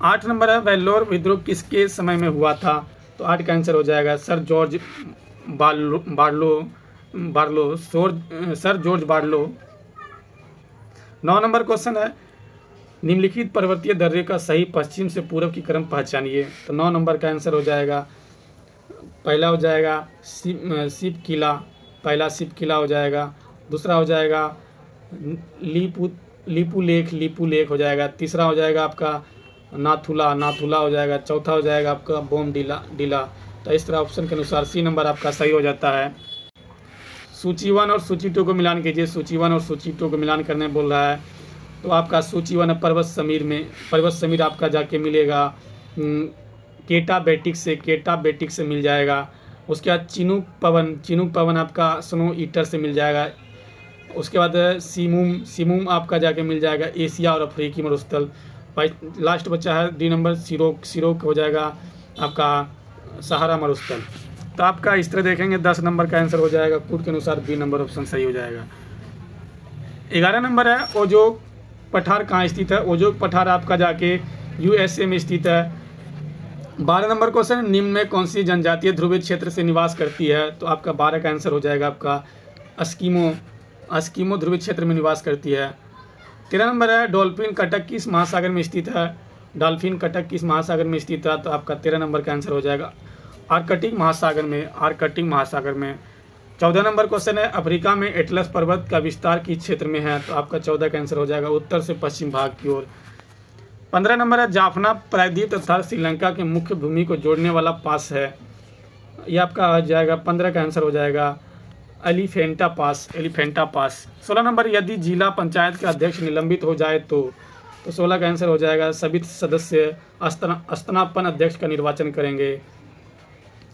8 नंबर है, वेल्लोर विद्रोह किसके समय में हुआ था, तो 8 का आंसर हो जाएगा sir George Barlow. 9 number question है, निम्नलिखित पर्वतीय दर्रे का सही पश्चिम से पूर्व की क्रम पहचानिए, तो 9 नंबर का आंसर हो जाएगा, पहला हो जाएगा शिव किला हो जाएगा। दूसरा हो जाएगा लीपू लेक हो जाएगा। तीसरा हो जाएगा आपका नाथुला हो जाएगा। चौथा हो जाएगा आपका बोम डीला। तो इस तरह ऑप्शन के अनुसार सी नंबर आपका सही हो जाता है। सूची 1 और सूची 2 को मिलान कीजिए। सूची 1 और सूची 2 को मिलान करने बोल रहा है, तो आपका सूची 1 पर्वत समीर आपका जाके मिलेगा केटा बेटिक से मिल जाएगा। उसके बाद चिनूक पवन आपका स्नो ईटर से मिल जाएगा। उसके बाद सीमूम आपका जाके मिल जाएगा एशिया और अफ्रीकी मरुस्थल। लास्ट बच्चा है डी नंबर सिरोक हो जाएगा आपका सहारा मरुस्थल। तो आपका इस तरह देखेंगे 10 नंबर का आंसर हो जाएगा कूट के अनुसार बी नंबर ऑप्शन सही हो जाएगा। 11 नंबर है ओजोग पठार कहाँ स्थित है। ओजोग पठार आपका जाके USA में स्थित है। 12 नंबर क्वेश्चन, निम्न में कौन सी जनजातीय ध्रुवीय क्षेत्र से निवास करती है, तो आपका 12 का आंसर हो जाएगा आपका अस्किमो ध्रुवीय क्षेत्र में निवास करती है। 13 नंबर है डॉल्फिन कटक किस महासागर में स्थित है। डॉल्फिन कटक किस महासागर में स्थित है, तो आपका 13 नंबर का आंसर हो जाएगा आर्कटिक महासागर में। 14 नंबर क्वेश्चन है अफ्रीका में एटलस पर्वत का विस्तार किस क्षेत्र में है, तो आपका 14 का आंसर हो जाएगा उत्तर से पश्चिम भाग की ओर। 15 नंबर है जाफना प्रायद्वीप तथा श्रीलंका के मुख्य भूमि को जोड़ने वाला पास है, ये आपका आ जाएगा 15 का आंसर हो जाएगा एलिफेंटा पास। 16 नंबर यदि जिला पंचायत का अध्यक्ष निलंबित हो जाए तो 16 का आंसर हो जाएगा सभी सदस्य स्थानापन्न अध्यक्ष का निर्वाचन करेंगे।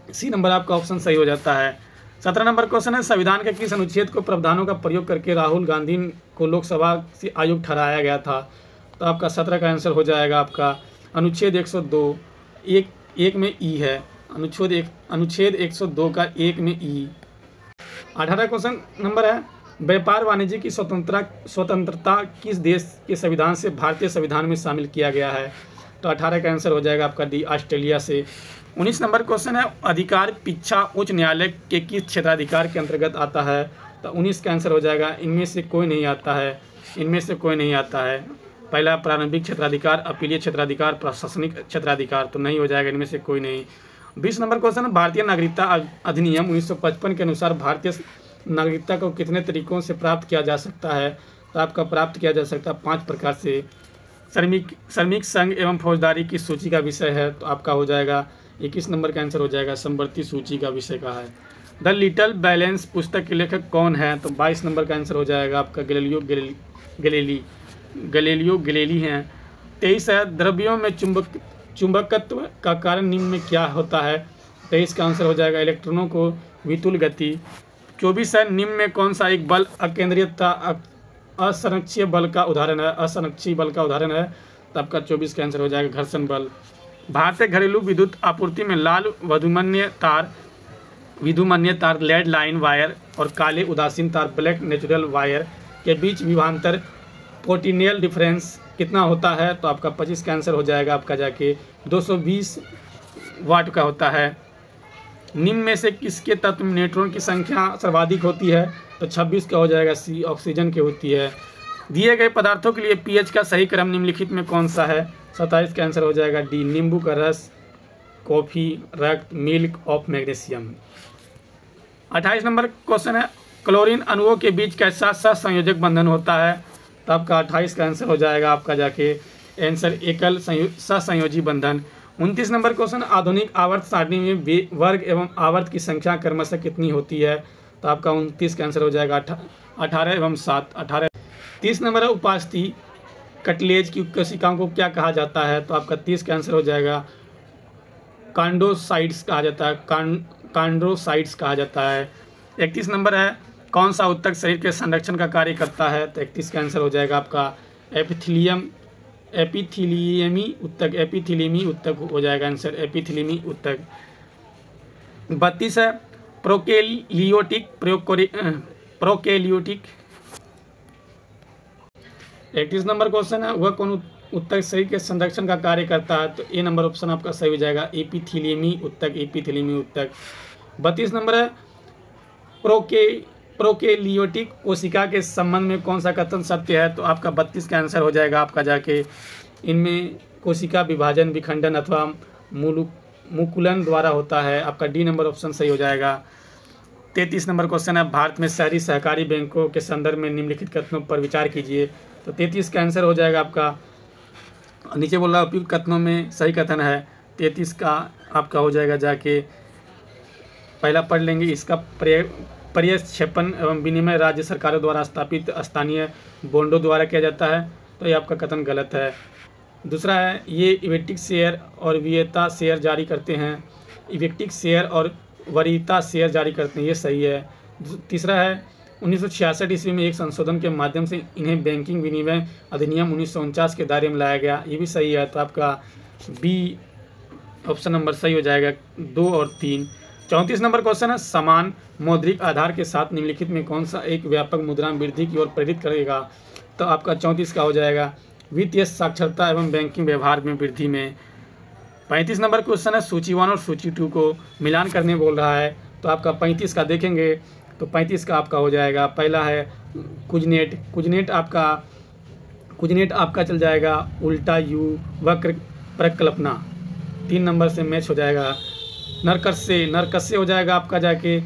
सी नंबर आपका ऑप्शन सही हो जाता है। 17 नंबर क्वेश्चन है, संविधान के किस अनुच्छेद को प्रावधानों का प्रयोग करके राहुल गांधी को लोकसभा से आयुक्त ठहराया गया था? तो आपका 17 का आंसर हो जाएगा आपका अनुच्छेद 102 एक में ई है। अनुच्छेद 102 का 1 में ई। 18 क्वेश्चन नंबर है, व्यापार वाणिज्य की स्वतंत्रता किस देश के संविधान से भारतीय संविधान में शामिल किया गया है? तो 18 का आंसर हो जाएगा आपका डी, ऑस्ट्रेलिया से। 19 नंबर क्वेश्चन है, अधिकार पिछा उच्च न्यायालय के किस क्षेत्राधिकार के अंतर्गत आता है? तो 19 का आंसर हो जाएगा इनमें से कोई नहीं आता है। इनमें से कोई नहीं आता है। पहला प्रारंभिक क्षेत्राधिकार, अपीलीय क्षेत्राधिकार, प्रशासनिक क्षेत्राधिकार, तो नहीं हो जाएगा इनमें से कोई नहीं। 20 नंबर क्वेश्चन है, भारतीय नागरिकता अधिनियम 1955 के अनुसार भारतीय नागरिकता को कितने तरीकों से प्राप्त किया जा सकता है? तो आपका प्राप्त किया जा सकता है 5 प्रकार से। श्रमिक संघ एवं फौजदारी की सूची का विषय है, तो आपका हो जाएगा 21 नंबर का आंसर हो जाएगा समवर्ती सूची का विषय का है। द लिटिल बैलेंस पुस्तक के लेखक कौन है? तो 22 नंबर का आंसर हो जाएगा आपका गैलीलियो गैलीली हैं। 23 है, द्रव्यों में चुंबकत्व का कारण निम्न में क्या होता है? 23 का आंसर हो जाएगा इलेक्ट्रॉनों को वितुल गति। 24 है, निम्न में कौन सा एक बल अकेंद्रितता असंरक्षीय बल का उदाहरण है? असंरक्षीय बल का उदाहरण है, तो आपका 24 का आंसर हो जाएगा घर्षण बल। भारतीय घरेलू विद्युत आपूर्ति में लाल विधुमन्य तार लेड लाइन वायर और काले उदासीन तार ब्लैक नेचुरल वायर के बीच विभवांतर पोटेंशियल डिफरेंस कितना होता है? तो आपका 25 का आंसर हो जाएगा आपका जाके 220 वाट का होता है। निम्न में से किसके तत्व में न्यूट्रॉन की संख्या सर्वाधिक होती है? तो 26 का हो जाएगा सी, ऑक्सीजन की होती है। दिए गए पदार्थों के लिए पीएच का सही क्रम निम्नलिखित में कौन सा है? 27 का आंसर हो जाएगा डी, नींबू का रस, कॉफ़ी, रक्त, milk of magnesium. 28 number question है, क्लोरीन अणुओं के बीच कैसा सहसंयोजक बंधन होता है? तो आपका 28 का आंसर हो जाएगा आपका जाके आंसर एकल सहसंयोजी बंधन। 29 नंबर क्वेश्चन, आधुनिक आवर्त सारणी में वर्ग एवं आवर्त की संख्या क्रमशः कितनी होती है? तो आपका 29 का आंसर हो जाएगा 18 एवं 7, 18। 30 नंबर है, उपास्थि कटलेज की कोशिकाओं को क्या कहा जाता है? तो आपका 30 का आंसर हो जाएगा कॉन्ड्रोसाइट्स कहा जाता है। कॉन्ड्रोसाइट्स कहा जाता है। 31 नंबर है, कौन सा ऊतक शरीर के संरक्षण का कार्य करता है? तो 31 का आंसर हो जाएगा आपका एपिथीलियमी ऊतक हो जाएगा आंसर, एपिथीलियमी ऊतक। 32 है, प्रोकैरियोटिक 31 नंबर क्वेश्चन है, वह कौन ऊतक शरीर के संरक्षण का कार्य करता है? तो ए नंबर ऑप्शन आपका सही हो जाएगा एपिथीलियमी ऊतक। 32 नंबर है, प्रोकैरियोटिक कोशिका के संबंध में कौन सा कथन सत्य है? तो आपका 32 का आंसर हो जाएगा आपका जाके इनमें कोशिका विभाजन, विखंडन अथवा मुकुलन द्वारा होता है। आपका डी नंबर ऑप्शन सही हो जाएगा। 33 नंबर क्वेश्चन है, भारत में शहरी सहकारी बैंकों के संदर्भ में निम्नलिखित कथनों पर विचार कीजिए। तो 33 का आंसर हो जाएगा आपका, नीचे बोल रहा है उपयुक्त कथनों में सही कथन है। 33 का आपका हो जाएगा जाके पहला पढ़ लेंगे, इसका पर्यक्षेपण एवं विनिमय राज्य सरकारों द्वारा स्थापित स्थानीय बॉन्डों द्वारा किया जाता है। तो ये आपका कथन गलत है। दूसरा है, ये इक्विटी शेयर और वरीयता शेयर जारी करते हैं। इक्विटी शेयर और वरीयता शेयर जारी करते हैं, ये सही है। तीसरा है, 1966 ईस्वी में एक संशोधन के माध्यम से इन्हें बैंकिंग विनिमय अधिनियम 1949 के दायरे में लाया गया, ये भी सही है। तो आपका बी ऑप्शन नंबर सही हो जाएगा 2 और 3। 34 नंबर क्वेश्चन है, समान मौद्रिक आधार के साथ निम्नलिखित में कौन सा एक व्यापक मुद्रा वृद्धि की ओर प्रेरित करेगा? तो आपका 34 का हो जाएगा वित्तीय साक्षरता एवं बैंकिंग व्यवहार में वृद्धि में। 35 नंबर क्वेश्चन है, सूची 1 और सूची 2 को मिलान करने बोल रहा है। तो आपका 35 का देखेंगे तो 35 का आपका हो जाएगा, पहला है कुजनेट आपका चल जाएगा उल्टा यू वक्र प्रकल्पना, 3 नंबर से मैच हो जाएगा। नरकस्य हो जाएगा आपका जाके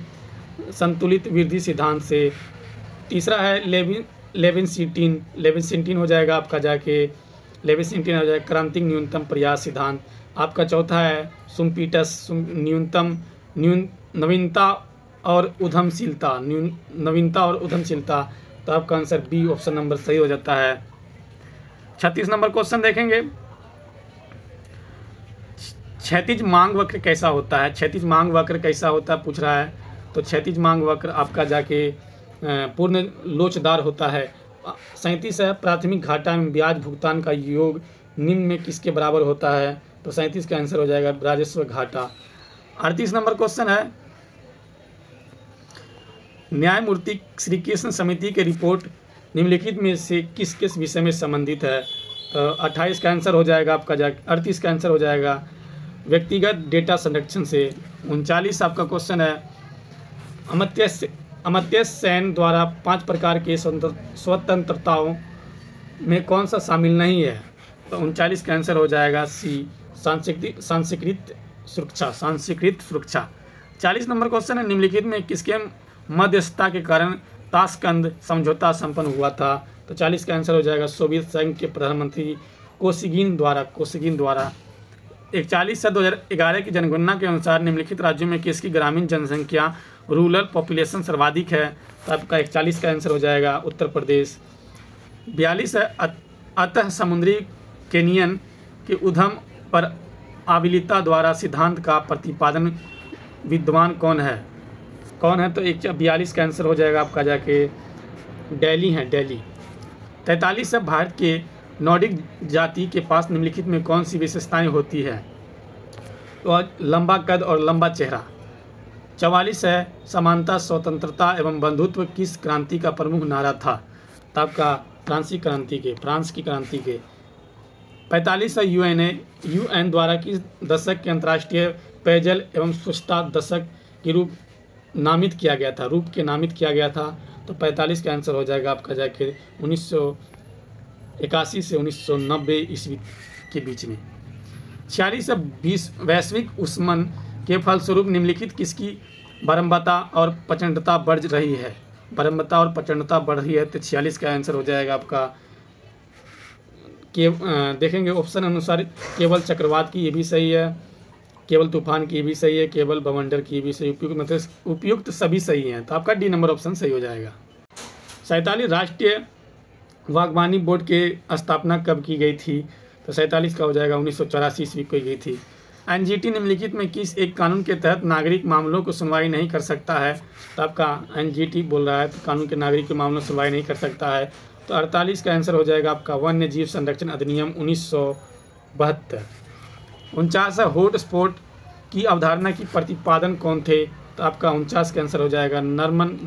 संतुलित वृद्धि सिद्धांत से। तीसरा है लेविनस्टीन हो जाएगा आपका जाके लेविनस्टीन हो जाएगा क्रांतिक न्यूनतम प्रयास सिद्धांत। आपका चौथा है सुम्पीटस नवीनता और उद्यमशीलता। तो आपका आंसर बी ऑप्शन नंबर सही हो जाता है। 36 नंबर क्वेश्चन देखेंगे, क्षैतिज मांग वक्र कैसा होता है? क्षैतिज मांग वक्र कैसा होता है पूछ रहा है। तो क्षैतिज मांग वक्र आपका जाके पूर्ण लोचदार होता है। 37 है, प्राथमिक घाटा में ब्याज भुगतान का योग निम्न में किसके बराबर होता है? तो 37 का आंसर हो जाएगा राजस्व घाटा। 38 नंबर क्वेश्चन है, न्यायमूर्ति श्री कृष्ण समिति की रिपोर्ट निम्नलिखित में से किस किस विषय में संबंधित है? तो 28 का आंसर हो जाएगा आपका 38 का आंसर हो जाएगा व्यक्तिगत डेटा संरक्षण से। 39 आपका क्वेश्चन है, अमर्त्य सेन द्वारा 5 प्रकार के स्वतंत्रताओं में कौन सा शामिल नहीं है? तो 39 का आंसर हो जाएगा सी, सांस्कृतिक सुरक्षा। 40 नंबर क्वेश्चन है, निम्नलिखित में किसके मध्यस्थता के कारण ताशकंद समझौता संपन्न हुआ था? तो 40 का आंसर हो जाएगा सोवियत संघ के प्रधानमंत्री कोसिगिन द्वारा। 41 से 2011 की जनगणना के अनुसार निम्नलिखित राज्यों में किसकी ग्रामीण जनसंख्या रूरल पॉपुलेशन सर्वाधिक है? तो आपका 41 का आंसर हो जाएगा उत्तर प्रदेश। 42 है, अतः समुद्री कैनियन के उद्गम पर आबिलिता द्वारा सिद्धांत का प्रतिपादन विद्वान कौन है? तो 42 का आंसर हो जाएगा आपका जाके दिल्ली है, दिल्ली। 43 है, भारत के नॉर्डिक जाति के पास निम्नलिखित में कौन सी विशेषताएं होती है? तो लंबा कद और लंबा चेहरा। 44 है, समानता, स्वतंत्रता एवं बंधुत्व किस क्रांति का प्रमुख नारा था? तो आपका फ्रांस की क्रांति के। 45 है, यूएन द्वारा किस दशक के अंतर्राष्ट्रीय पेयजल एवं स्वच्छता दशक के रूप नामित किया गया था? तो 45 का आंसर हो जाएगा आपका जाके 1981 से 1990 ईस्वी के बीच में। 46 है, वैश्विक उष्मन के फलस्वरूप निम्नलिखित किसकी बारंबारता और प्रचंडता बढ़ रही है? तो 46 का आंसर हो जाएगा आपका देखेंगे ऑप्शन अनुसार केवल चक्रवात की ये भी सही है, केवल तूफान की भी सही है, केवल बवंडर की भी सही, उपयुक्त सभी सही हैं। तो आपका डी नंबर ऑप्शन सही हो जाएगा। 47 राष्ट्रीय बागवानी बोर्ड के स्थापना कब की गई थी? तो 47 का हो जाएगा 1984 ईस्वी को गई थी। एनजीटी निम्नलिखित में किस एक कानून के तहत नागरिक मामलों को सुनवाई नहीं कर सकता है? तो आपका एनजीटी बोल रहा है तो कानून के नागरिक के मामलों सुनवाई नहीं कर सकता है। तो 48 का आंसर हो जाएगा आपका वन्य जीव संरक्षण अधिनियम 1972। 49 है, हॉट स्पॉट की अवधारणा की प्रतिपादन कौन थे? तो आपका 49 का आंसर हो जाएगा नॉर्मन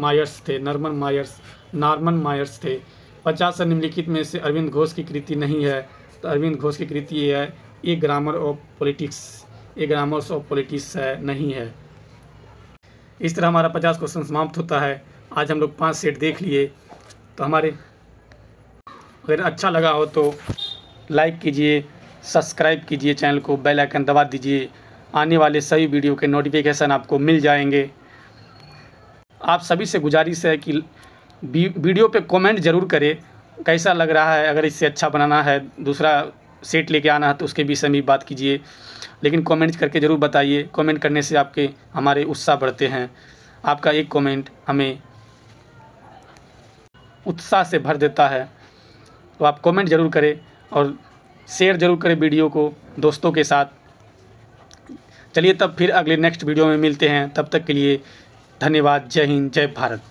मायर्स थे। 50 से निम्नलिखित में से अरविंद घोष की कृति नहीं है? तो अरविंद घोष की कृति ये है ए ग्रामर्स ऑफ पॉलिटिक्स है, नहीं है। इस तरह हमारा 50 क्वेश्चन समाप्त होता है। आज हम लोग 5 सेट देख लिए। तो हमारे अगर अच्छा लगा हो तो लाइक कीजिए, सब्सक्राइब कीजिए चैनल को, बेल आइकन दबा दीजिए, आने वाले सभी वीडियो के नोटिफिकेशन आपको मिल जाएंगे। आप सभी से गुजारिश है कि वीडियो पे कमेंट ज़रूर करें, कैसा लग रहा है, अगर इससे अच्छा बनाना है, दूसरा सेट लेके आना है तो उसके विषय में बात कीजिए, लेकिन कमेंट करके ज़रूर बताइए। कमेंट करने से हमारे उत्साह बढ़ते हैं। आपका एक कमेंट हमें उत्साह से भर देता है। तो आप कमेंट ज़रूर करें और शेयर ज़रूर करें वीडियो को दोस्तों के साथ। चलिए तब फिर अगले नेक्स्ट वीडियो में मिलते हैं। तब तक के लिए धन्यवाद। जय हिंद, जय भारत।